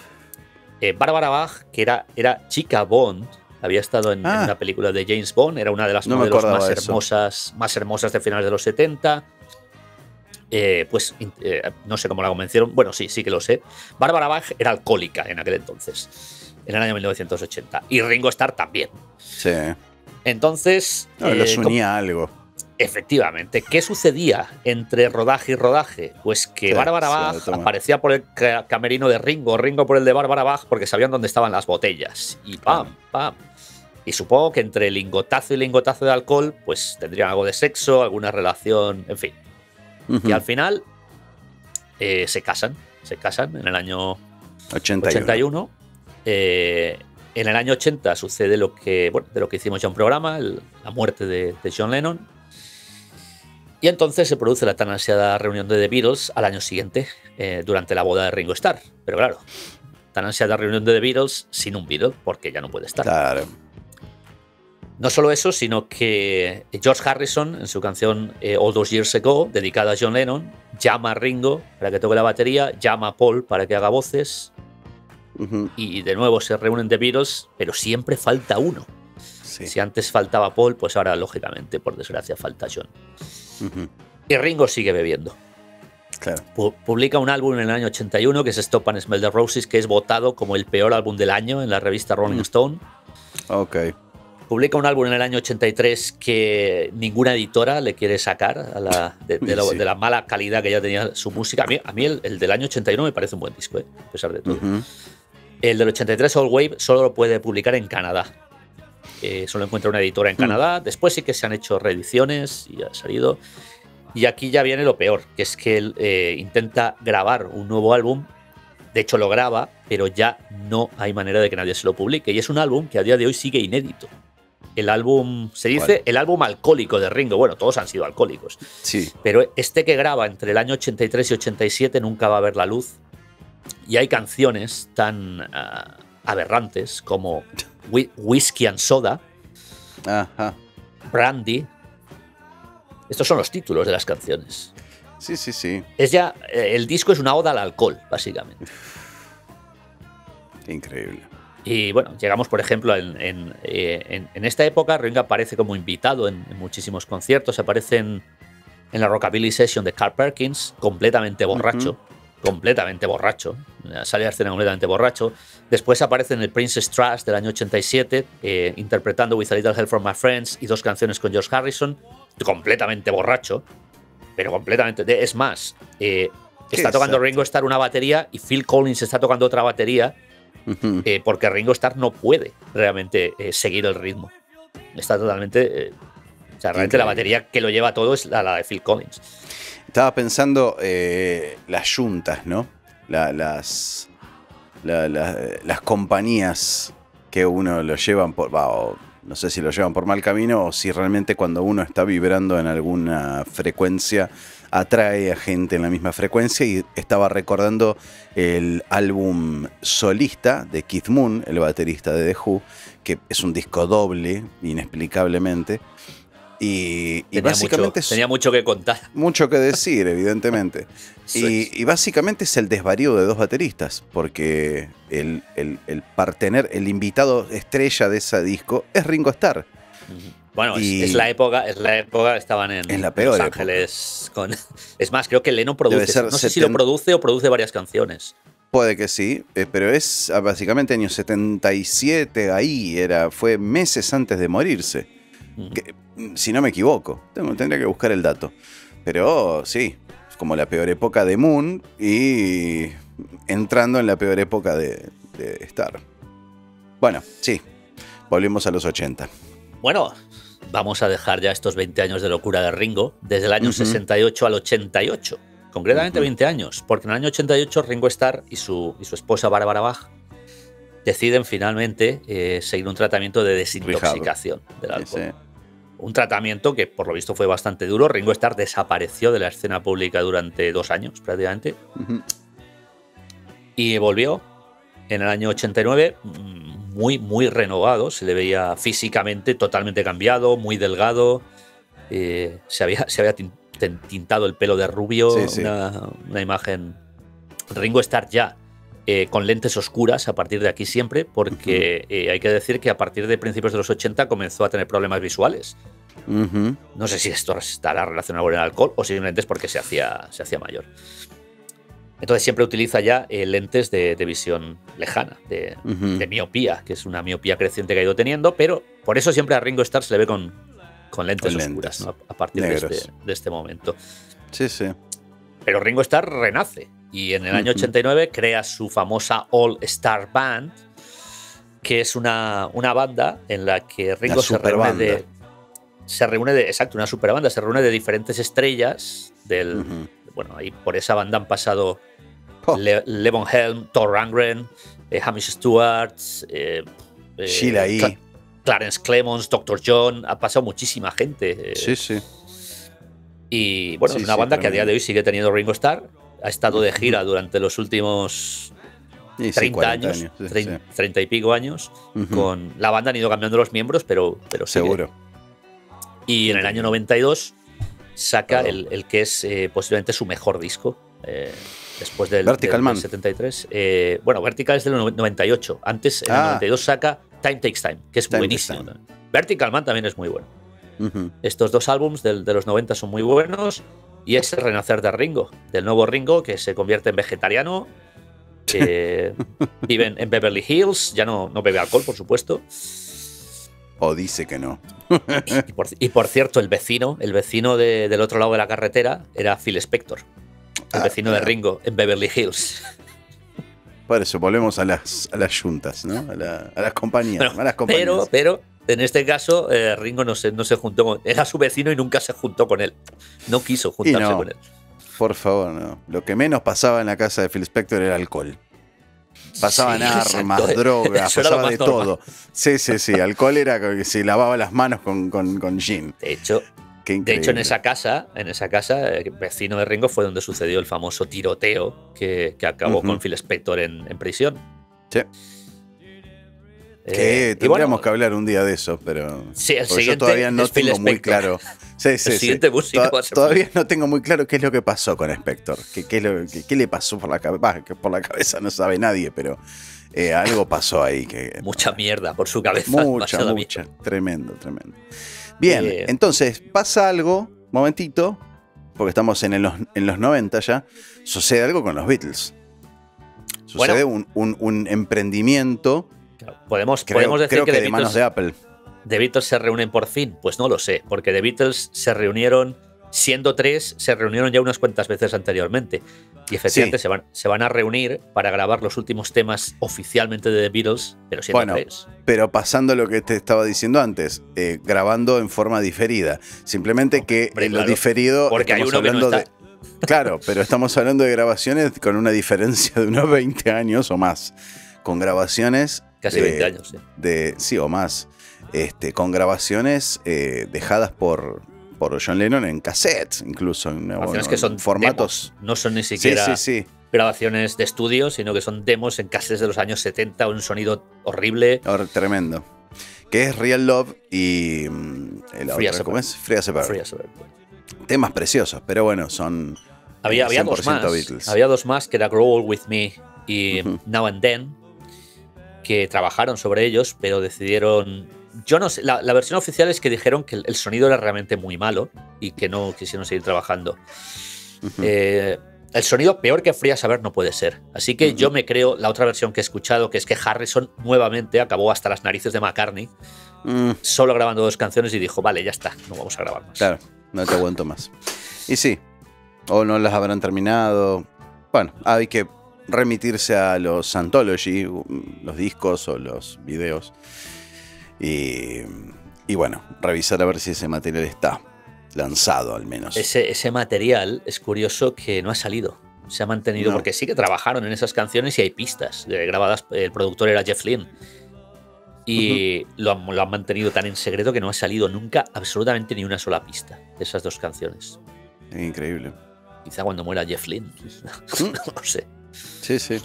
Bárbara Bach, que era chica Bond, había estado en una película de James Bond, era una de las modelos más hermosas de finales de los 70. No sé cómo la convencieron. Bueno, sí que lo sé. Bárbara Bach era alcohólica en aquel entonces, en el año 1980. Y Ringo Starr también. Sí. Entonces... los unía algo. Efectivamente. ¿Qué sucedía entre rodaje y rodaje? Pues que Bárbara Bach aparecía por el camerino de Ringo por el de Bárbara Bach, porque sabían dónde estaban las botellas. Y pam. Y supongo que entre lingotazo y lingotazo de alcohol, pues tendrían algo de sexo, alguna relación, en fin. Y al final se casan en el año 81. En el año 80 sucede de lo que hicimos ya un programa, la muerte de John Lennon. Y entonces se produce la tan ansiada reunión de The Beatles al año siguiente, durante la boda de Ringo Starr. Pero claro, tan ansiada reunión de The Beatles sin un Beatle, porque ya no puede estar. Claro. No solo eso, sino que George Harrison, en su canción All Those Years Ago, dedicada a John Lennon, llama a Ringo para que toque la batería, llama a Paul para que haga voces, y de nuevo se reúnen The Beatles, pero siempre falta uno. Sí. Si antes faltaba Paul, pues ahora, lógicamente, por desgracia, falta John. Y Ringo sigue bebiendo. Claro. Publica un álbum en el año 81, que es Stop and Smell the Roses, que es votado como el peor álbum del año en la revista Rolling Stone. Ok. Publica un álbum en el año 83 que ninguna editora le quiere sacar de la mala calidad que ya tenía su música. A mí el del año 81 me parece un buen disco, a pesar de todo. El del 83, All Wave, solo lo puede publicar en Canadá. Solo encuentra una editora en Canadá. Después sí que se han hecho reediciones y ha salido. Y aquí ya viene lo peor, que es que él intenta grabar un nuevo álbum. De hecho lo graba, pero ya no hay manera de que nadie se lo publique. Y es un álbum que a día de hoy sigue inédito. el álbum, se dice, el álbum alcohólico de Ringo. Bueno, todos han sido alcohólicos. Sí. Pero este que graba entre el año 83 y 87 nunca va a ver la luz. Y hay canciones tan aberrantes como Whiskey and Soda, Ajá. Brandy. Estos son los títulos de las canciones. Sí, sí, sí. Es ya, el disco es una oda al alcohol, básicamente. Increíble. Y bueno, llegamos, por ejemplo, en esta época, Ringo aparece como invitado en muchísimos conciertos. Aparece en la Rockabilly Session de Carl Perkins, completamente borracho. Completamente borracho. Sale a escena completamente borracho. Después aparece en el Princess Trust del año 87, interpretando With a Little Help from My Friends y 2 canciones con George Harrison, completamente borracho. Pero completamente. Es más, está tocando Ringo Starr una batería y Phil Collins está tocando otra batería. Porque Ringo Starr no puede realmente seguir el ritmo. Está totalmente. O sea, realmente la batería que lo lleva todo es la de Phil Collins. Estaba pensando las yuntas, ¿no? Las compañías que uno lo llevan por. No sé si lo llevan por mal camino o si realmente cuando uno está vibrando en alguna frecuencia atrae a gente en la misma frecuencia. Y estaba recordando el álbum solista de Keith Moon, el baterista de The Who, que es un disco doble, inexplicablemente. Y básicamente tenía mucho que contar. Mucho que decir, evidentemente. Y básicamente es el desvarío de 2 bateristas, porque el invitado estrella de ese disco es Ringo Starr. Bueno, es la época, estaban en Los Ángeles. Es más, creo que Lennon produce. No sé si lo produce o produce varias canciones. Puede que sí, pero es básicamente año 77, fue meses antes de morirse. Que, si no me equivoco, tendría que buscar el dato. Pero sí, es como la peor época de Moon y entrando en la peor época de Starr. Bueno, sí, volvimos a los 80. Bueno, vamos a dejar ya estos 20 años de locura de Ringo, desde el año 68 al 88, concretamente 20 años, porque en el año 88 Ringo Starr y su esposa Barbara Bach deciden finalmente seguir un tratamiento de desintoxicación del alcohol. Sí. Un tratamiento que por lo visto fue bastante duro. Ringo Starr desapareció de la escena pública durante 2 años prácticamente. Y volvió en el año 89 muy, muy renovado. Se le veía físicamente totalmente cambiado, muy delgado. Se había tintado el pelo de rubio. Sí, sí. Una imagen. Ringo Starr ya con lentes oscuras a partir de aquí siempre, porque hay que decir que a partir de principios de los 80 comenzó a tener problemas visuales. No sé si esto estará relacionado con el alcohol o simplemente es porque se hacía mayor. Entonces siempre utiliza ya lentes de visión lejana, de miopía, que es una miopía creciente que ha ido teniendo, pero por eso siempre a Ringo Starr se le ve con lentes oscuras, ¿no? A partir de este momento. Sí, sí. Pero Ringo Starr renace y en el año 89 crea su famosa All Star Band, que es una banda en la que Ringo se reúne de una superbanda, se reúne de diferentes estrellas del. Bueno, ahí por esa banda han pasado Levon Helm, Thor Rundgren, Hamish Stewart, Sheila E. Clarence Clemons, Dr. John, ha pasado muchísima gente. Sí, sí. Y bueno, es una banda que a día de hoy sigue teniendo Ringo Starr. Ha estado de gira durante los últimos 30 años, 30 y pico años. Con la banda han ido cambiando los miembros, pero seguro. Y en el año 92 saca el que es posiblemente su mejor disco. Después del 73. Bueno, Vertical es del 98. Antes, en el 92, saca Time Takes Time, que es buenísimo. Vertical Man también es muy bueno. Estos 2 álbumes de los 90 son muy buenos. Y es el renacer de Ringo, del nuevo Ringo, que se convierte en vegetariano, vive en Beverly Hills, ya no bebe alcohol, por supuesto. O dice que no. y por cierto, el vecino del otro lado de la carretera era Phil Spector, el vecino de Ringo en Beverly Hills. Por eso volvemos a las yuntas, ¿no? A las compañías. Bueno, pero en este caso, Ringo no se juntó con. Era su vecino y nunca se juntó con él. No quiso juntarse con él. Por favor, no. Lo que menos pasaba en la casa de Phil Spector era alcohol. Pasaban armas, exacto. drogas, Eso era lo pasaba más de normal. todo. Sí. Alcohol era que se lavaba las manos con gin. De hecho, Qué en increíble. esa casa, vecino de Ringo, fue donde sucedió el famoso tiroteo que acabó con Phil Spector en prisión. Sí. Que tendríamos que hablar un día de eso, pero sí, el porque yo siguiente todavía no es Phil tengo muy Spector. claro. Sí. El siguiente músico va a ser Todavía no tengo muy claro qué es lo que pasó con Spector. ¿Qué le pasó por la cabeza? Que por la cabeza no sabe nadie, pero algo pasó ahí. Mucha mierda por su cabeza. Mucha. Tremendo. Bien, entonces pasa algo, momentito, porque estamos en los 90 ya, sucede algo con los Beatles. Sucede un emprendimiento. Podemos decir creo que de manos de Apple. ¿The Beatles se reúnen por fin? Pues no lo sé, porque The Beatles se reunieron, siendo 3, se reunieron ya unas cuantas veces anteriormente. Y efectivamente se van a reunir para grabar los últimos temas oficialmente de The Beatles, pero siendo 3. Pero pasando lo que te estaba diciendo antes, grabando en forma diferida. Simplemente que en lo diferido. Porque hay uno que no está. Claro, pero estamos hablando de grabaciones con una diferencia de unos 20 años o más. Con grabaciones. Casi 20 años, sí. Sí, o más. Con grabaciones dejadas por John Lennon en cassettes, incluso grabaciones que son formatos. Demos. No son ni siquiera sí. grabaciones de estudio, sino que son demos en cassettes de los años 70, un sonido horrible. Tremendo. Que es Real Love y ¿cómo es? Free as a Bird. Temas preciosos, pero bueno, son había dos más. Beatles. Había dos más, que era Grow Old With Me y Now and Then, que trabajaron sobre ellos, pero decidieron. Yo no sé, la versión oficial es que dijeron que el sonido era realmente muy malo y que no quisieron seguir trabajando. El sonido peor que Free as a Bird no puede ser. Así que yo me creo la otra versión que he escuchado, que es que Harrison nuevamente acabó hasta las narices de McCartney, solo grabando 2 canciones y dijo, vale, ya está, no vamos a grabar más. Claro, no te aguanto más. Y sí, o no las habrán terminado. Bueno, hay que remitirse a los Anthology, los discos o los videos. Y bueno, revisar a ver si ese material está lanzado al menos. Ese material es curioso que no ha salido. Se ha mantenido porque sí que trabajaron en esas canciones y hay pistas grabadas. El productor era Jeff Lynne. Y lo han mantenido tan en secreto que no ha salido nunca absolutamente ni una sola pista de esas 2 canciones. Es increíble. Quizá cuando muera Jeff Lynne. No lo sé. Sí.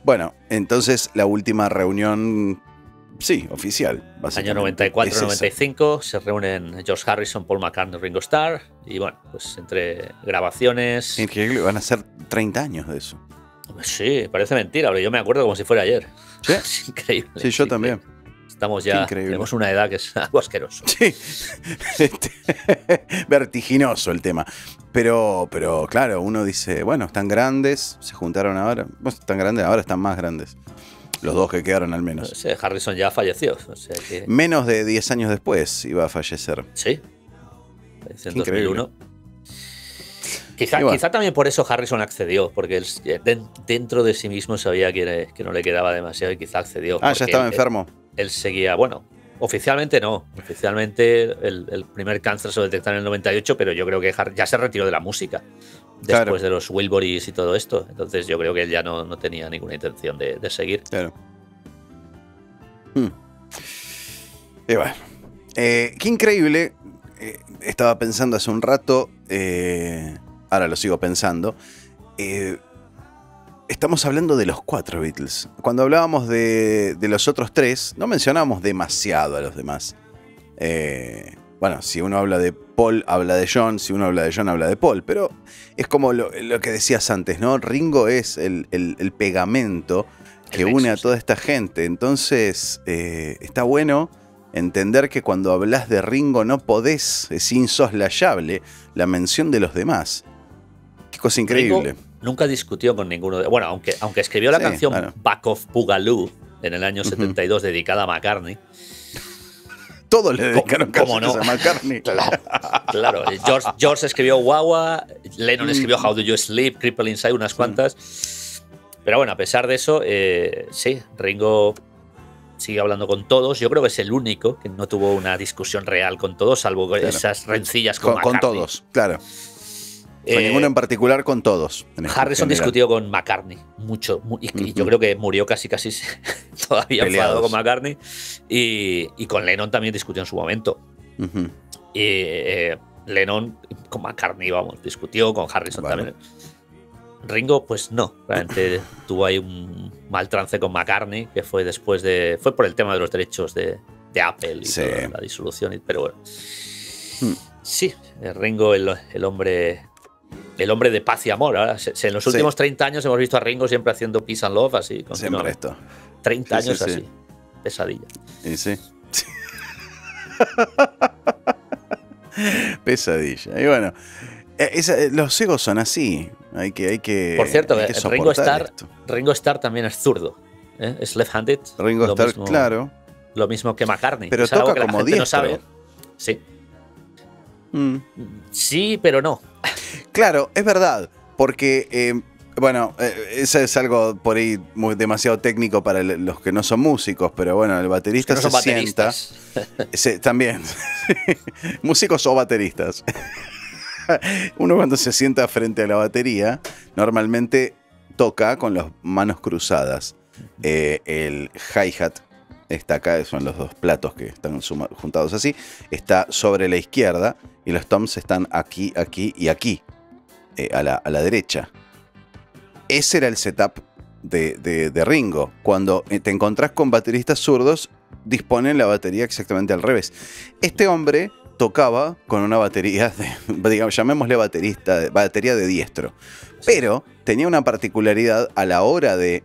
Bueno, entonces la última reunión. Sí, oficial. Año 94-95 se reúnen George Harrison, Paul McCartney, Ringo Starr. Y bueno, pues entre grabaciones. Increíble, van a ser 30 años de eso. Sí, parece mentira, pero yo me acuerdo como si fuera ayer. ¿Sí? Es increíble. Sí, yo también. Estamos ya. Tenemos una edad que es algo asqueroso. Sí. Vertiginoso el tema. Pero claro, uno dice, bueno, están grandes, se juntaron ahora. Bueno, están grandes, ahora están más grandes. Los 2 que quedaron al menos. Sí, Harrison ya falleció. O sea que... Menos de 10 años después iba a fallecer. Sí. Falleció en 2001. Quizá también por eso Harrison accedió, porque él dentro de sí mismo sabía que no le quedaba demasiado y quizá accedió. Ya estaba enfermo. Él seguía, bueno, oficialmente no. Oficialmente el primer cáncer se lo detectaron en el 98, pero yo creo que ya se retiró de la música. Después de los Wilburys y todo esto. Entonces yo creo que él ya no tenía ninguna intención de seguir. Claro. Y bueno. Qué increíble. Estaba pensando hace un rato. Ahora lo sigo pensando. Estamos hablando de los 4 Beatles. Cuando hablábamos de los otros 3, no mencionábamos demasiado a los demás. Bueno, si uno habla de Paul, habla de John. Si uno habla de John, habla de Paul. Pero es como lo que decías antes, ¿no? Ringo es el pegamento que une a toda esta gente. Entonces, está bueno entender que cuando hablas de Ringo no podés, es insoslayable la mención de los demás. Qué cosa increíble. Ringo nunca discutió con ninguno de... Bueno, aunque escribió la canción Back of Boogaloo en el año 72 dedicada a McCartney. Todos le dedicaron canciones a McCartney. Claro. George escribió Wawa, Lennon escribió How Do You Sleep, Cripple Inside, unas cuantas. Pero bueno, a pesar de eso, sí, Ringo sigue hablando con todos. Yo creo que es el único que no tuvo una discusión real con todos, salvo esas rencillas con McCartney. Con todos, claro. Con ninguno en particular, con todos. Harrison discutió con McCartney mucho. Y yo creo que murió casi todavía enfadado con McCartney. Y con Lennon también discutió en su momento. Lennon con McCartney, vamos, discutió con Harrison también. Ringo, pues no. Realmente tuvo ahí un mal trance con McCartney, que fue después de. Fue por el tema de los derechos de Apple y toda la disolución. Pero bueno. Sí, Ringo, el hombre de paz y amor. Ahora, en los últimos 30 años hemos visto a Ringo siempre haciendo peace and love, así. Siempre esto. 30 años así. Pesadilla. Sí. Pesadilla. Y bueno, los egos son así. Hay que Por cierto, Ringo Starr también es zurdo. Es left-handed. Ringo Starr, claro. Lo mismo que McCartney. Pero es toca algo que como la gente diestro. no sabe. Sí. Sí, pero no. Claro, es verdad. Porque, eso es algo por ahí demasiado técnico para los que no son músicos. Pero bueno, el baterista no se sienta. También. Músicos o bateristas. Uno cuando se sienta frente a la batería, normalmente toca con las manos cruzadas. El hi-hat está acá, son los dos platos que están juntados así, está sobre la izquierda y los toms están aquí, aquí y aquí, a la derecha. Ese era el setup de Ringo. Cuando te encontrás con bateristas zurdos, disponen la batería exactamente al revés. Este hombre tocaba con una batería, digamos, llamémosle batería de diestro. Pero tenía una particularidad a la hora de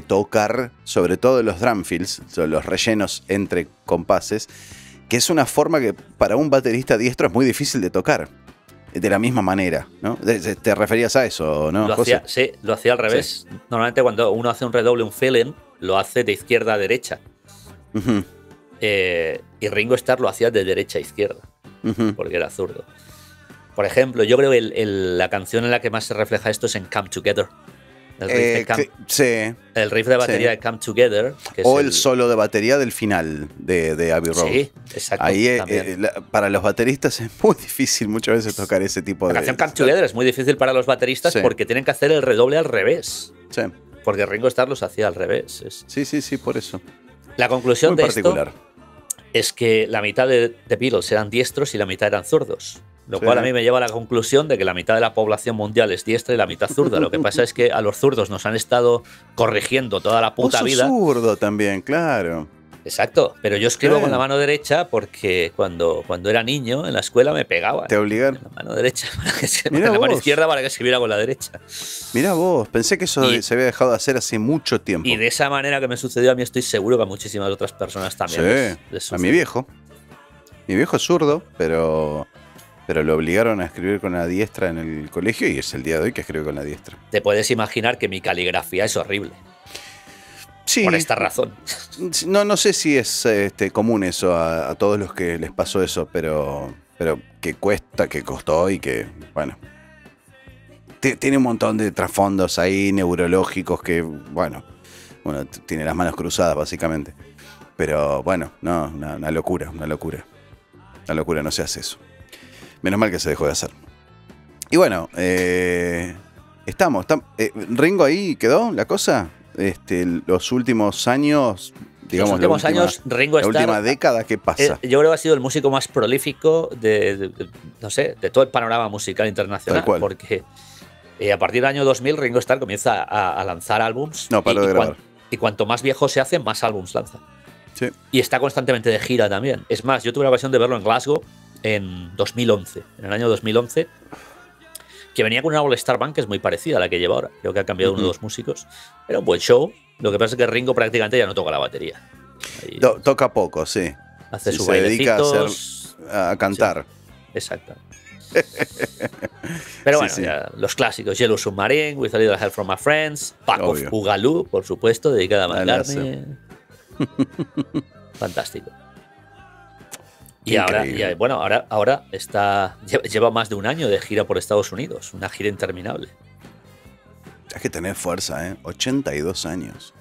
tocar, sobre todo los drum fills, los rellenos entre compases, que es una forma que para un baterista diestro es muy difícil de tocar. De la misma manera, ¿no? ¿Te referías a eso, no? Sí, lo hacía al revés. Sí. Normalmente cuando uno hace un redoble, un fill-in, lo hace de izquierda a derecha. Y Ringo Starr lo hacía de derecha a izquierda, porque era zurdo. Por ejemplo, yo creo que la canción en la que más se refleja esto es en Come Together. El riff de batería de Come Together. Que o el solo de batería del final de Abbey Road. Sí, exacto. Ahí para los bateristas es muy difícil muchas veces tocar ese tipo de... La canción Come Together es muy difícil para los bateristas porque tienen que hacer el redoble al revés. Sí. Porque Ringo Starr los hacía al revés. Sí, por eso. La conclusión muy de particular. Esto es que la mitad de Beatles eran diestros y la mitad eran zurdos. Lo cual a mí me lleva a la conclusión de que la mitad de la población mundial es diestra y la mitad zurda. Lo que pasa es que a los zurdos nos han estado corrigiendo toda la puta vida. Zurdo también, claro. Exacto, pero yo escribo con la mano derecha porque cuando era niño en la escuela me pegaba. ¿Te obligan? Con la mano derecha, con la mano izquierda para que escribiera con la derecha. Mirá vos, pensé que eso se había dejado de hacer hace mucho tiempo. Y de esa manera que me sucedió a mí, estoy seguro que a muchísimas otras personas también. Sí, a mi viejo. Mi viejo es zurdo, pero lo obligaron a escribir con la diestra en el colegio y es el día de hoy que escribe con la diestra. Te puedes imaginar que mi caligrafía es horrible. Sí. Por esta razón. No sé si es común eso a todos los que les pasó eso, pero que costó y que, bueno, tiene un montón de trasfondos ahí neurológicos que, bueno, tiene las manos cruzadas básicamente. Pero bueno, no, una locura. Una locura, no se hace eso. Menos mal que se dejó de hacer. Y bueno, Ringo ahí quedó la cosa. Los últimos años, digamos, Ringo Starr, la última década, ¿qué pasa? Yo creo que ha sido el músico más prolífico de todo el panorama musical internacional. Porque a partir del año 2000 Ringo Starr comienza a lanzar álbums. No paró de grabar. Y cuanto más viejo se hace, más álbums lanza. Sí. Y está constantemente de gira también. Es más, yo tuve la ocasión de verlo en Glasgow en 2011. En el año 2011. Que venía con una All-Star Band que es muy parecida a la que lleva ahora. Creo que ha cambiado uno o dos músicos. Era un buen show. Lo que pasa es que Ringo prácticamente ya no toca la batería. Toca poco, sí. Hace sus se dedica bailecitos. a cantar. Sí, exacto. Pero bueno, ya, los clásicos. Yellow Submarine, With a Little Help from My Friends, Pack of Boogaloo, por supuesto, dedicada a McCartney. Fantástico. Y ahora lleva más de un año de gira por Estados Unidos, una gira interminable. Hay que tener fuerza, 82 años.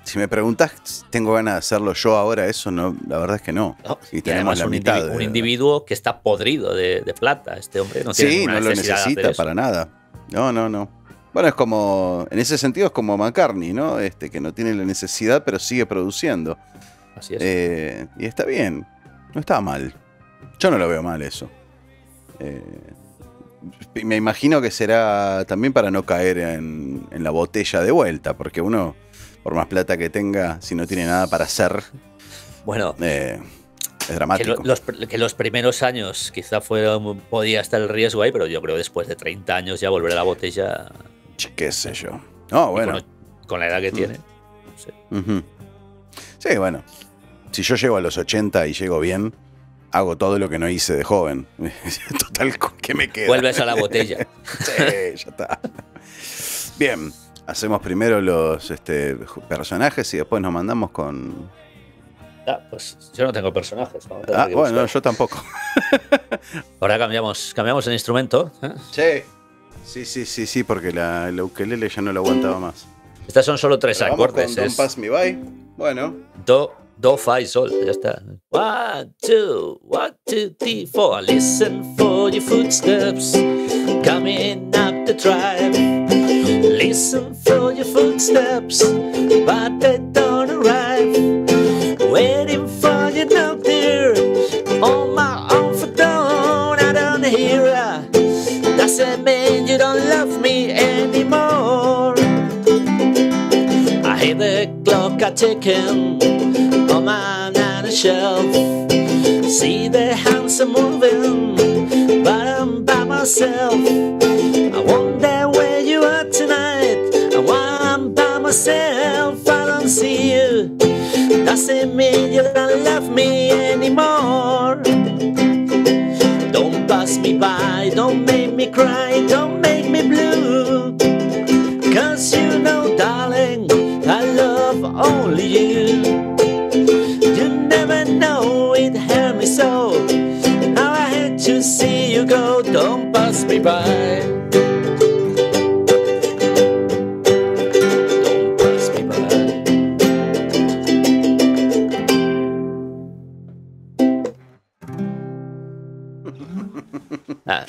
Si me preguntás, ¿tengo ganas de hacerlo yo ahora? Eso no, la verdad es que no. Y tenemos la mitad. Un individuo que está podrido de plata. Este hombre no tiene ninguna necesidad lo necesita para nada. No. Bueno, es como, en ese sentido es como McCartney, ¿no? Que no tiene la necesidad, pero sigue produciendo. Así es. Y está bien. No está mal. Yo no lo veo mal eso. Me imagino que será también para no caer en la botella de vuelta, porque uno, por más plata que tenga, si no tiene nada para hacer, bueno, es dramático. Que los primeros años quizá podía estar el riesgo ahí, pero yo creo que después de 30 años ya volver a la botella... Qué sé yo. No, bueno. Con la edad que tiene. No sé. Sí, bueno. Si yo llego a los 80 y llego bien, hago todo lo que no hice de joven. Total, ¿qué me queda? Vuelves a la botella. Sí, ya está. Bien, hacemos primero los personajes y después nos mandamos con... Pues yo no tengo personajes. Bueno, yo tampoco. Ahora cambiamos el instrumento. Sí, porque la ukelele ya no lo aguantaba más. Estas son solo 3 acordes. Don't Pass Me By. Bueno. Do, fa y sol. Ya está. 1, 2, 1, 2, 3, 4. Listen for your footsteps coming up the drive. Listen for your footsteps, but they don't arrive. Waiting for you down there on my own for dawn. I don't hear her. Doesn't mean you don't love me anymore. I hear the clock a-ticking on my manor shelf. See the hands are moving, but I'm by myself. I wonder where you are tonight, and why I'm by myself. I don't see you. Doesn't mean you don't love me anymore. Don't pass me by, don't make me cry, don't make me blue. 'Cause you know, darling, I love only you. You never know, it hurt me so. Now I hate to see you go, don't pass me by. Don't pass me by.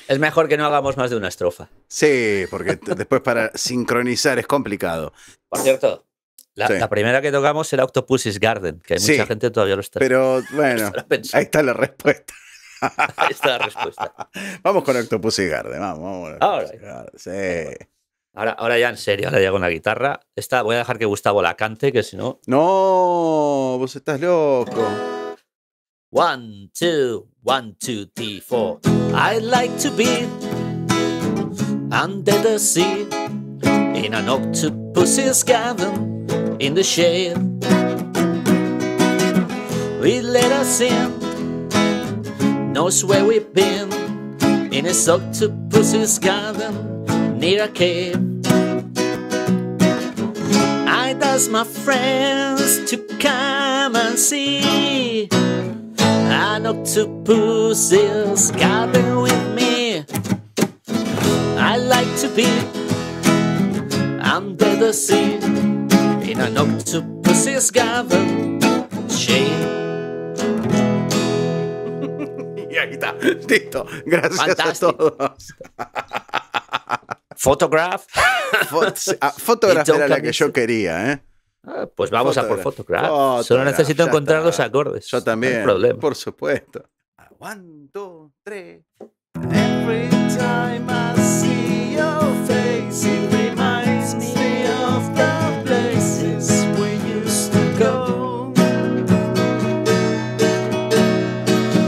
Es mejor que no hagamos más de una estrofa. Sí, porque después para sincronizar es complicado. Por cierto, la primera que tocamos era Octopus's Garden, que mucha gente todavía lo está. Pero bueno, ahí está la respuesta. Ahí está la respuesta. Vamos con Octopus's Garden, vamos. Ahora. Sí. Ahora ya en serio, ahora ya con la guitarra. Voy a dejar que Gustavo la cante, que si no... No, vos estás loco. 1, 2, 1, 2, 3, 4. I'd like to be under the sea in an octopus's garden in the shade. We let us in, knows where we've been, in his octopus's garden near a cave. I'd ask my friends to come and see an octopus's garden with me. I like to be under the sea in an octopus's garden shade. Y ahí está, listo. Gracias Fantástico. a todos. Photograph. Photograph era la que yo quería, ¿eh? Pues vamos a por Photograph. Solo necesito encontrar los acordes. Yo también, no hay problema. por supuesto. 1, 2, 3. Every time I see your face, it reminds me of the places we used to go.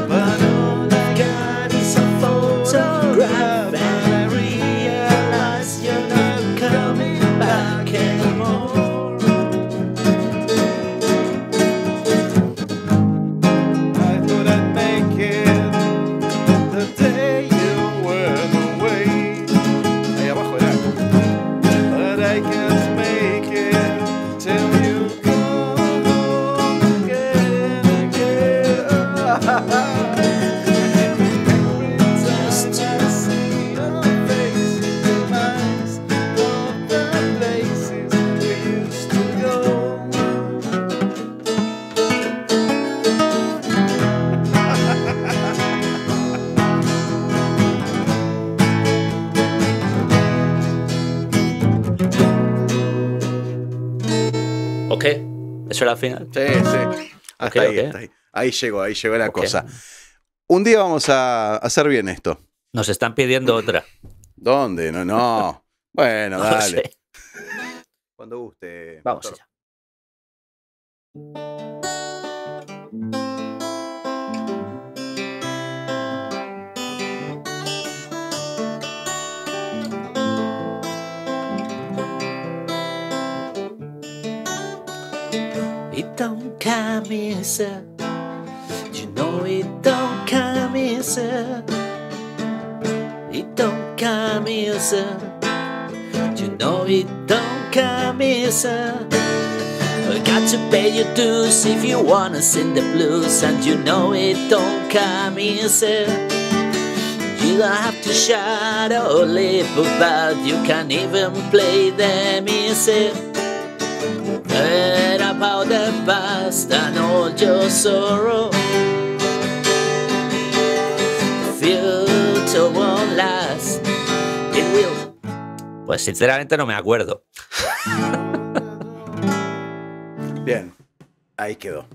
But all I got is a photograph, and I realize you're not coming back anymore. I can't make it. ¿Eso era al final? Sí, sí. Hasta ahí, hasta ahí. Ahí llegó la cosa. Un día vamos a hacer bien esto. Nos están pidiendo otra. ¿Dónde? No. Bueno, No dale. sé. Cuando guste. Vamos doctor. allá. It don't come easy. You know it don't come easy. It don't come easy. You know it don't come easy. I got to pay your dues if you wanna sing the blues, and you know it don't come easy. You don't have to shout or live about, you can even play them easy. Forget about the past and all your sorrow. The future won't last, it will. Pues sinceramente no me acuerdo. Bien, ahí quedó.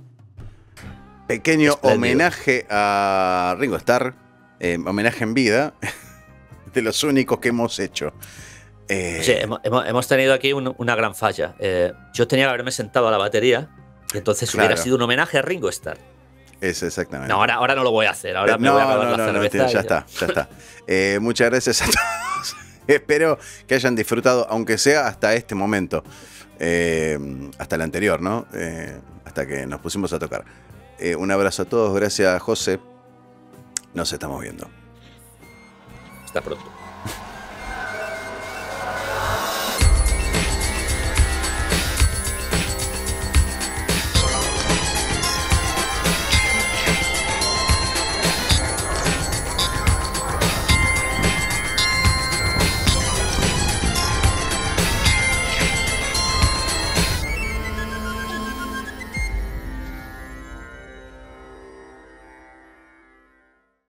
Pequeño Espléndido. homenaje a Ringo Starr, homenaje en vida, de los únicos que hemos hecho. Sí, hemos tenido aquí una gran falla. Yo tenía que haberme sentado a la batería y entonces hubiera sido un homenaje a Ringo Starr. Eso, exactamente. No, ahora no lo voy a hacer. Ahora me voy a acabar la cerveza. Ya está. Muchas gracias a todos. Espero que hayan disfrutado, aunque sea hasta este momento. Hasta el anterior, ¿no? Hasta que nos pusimos a tocar. Un abrazo a todos. Gracias, José. Nos estamos viendo. Hasta pronto.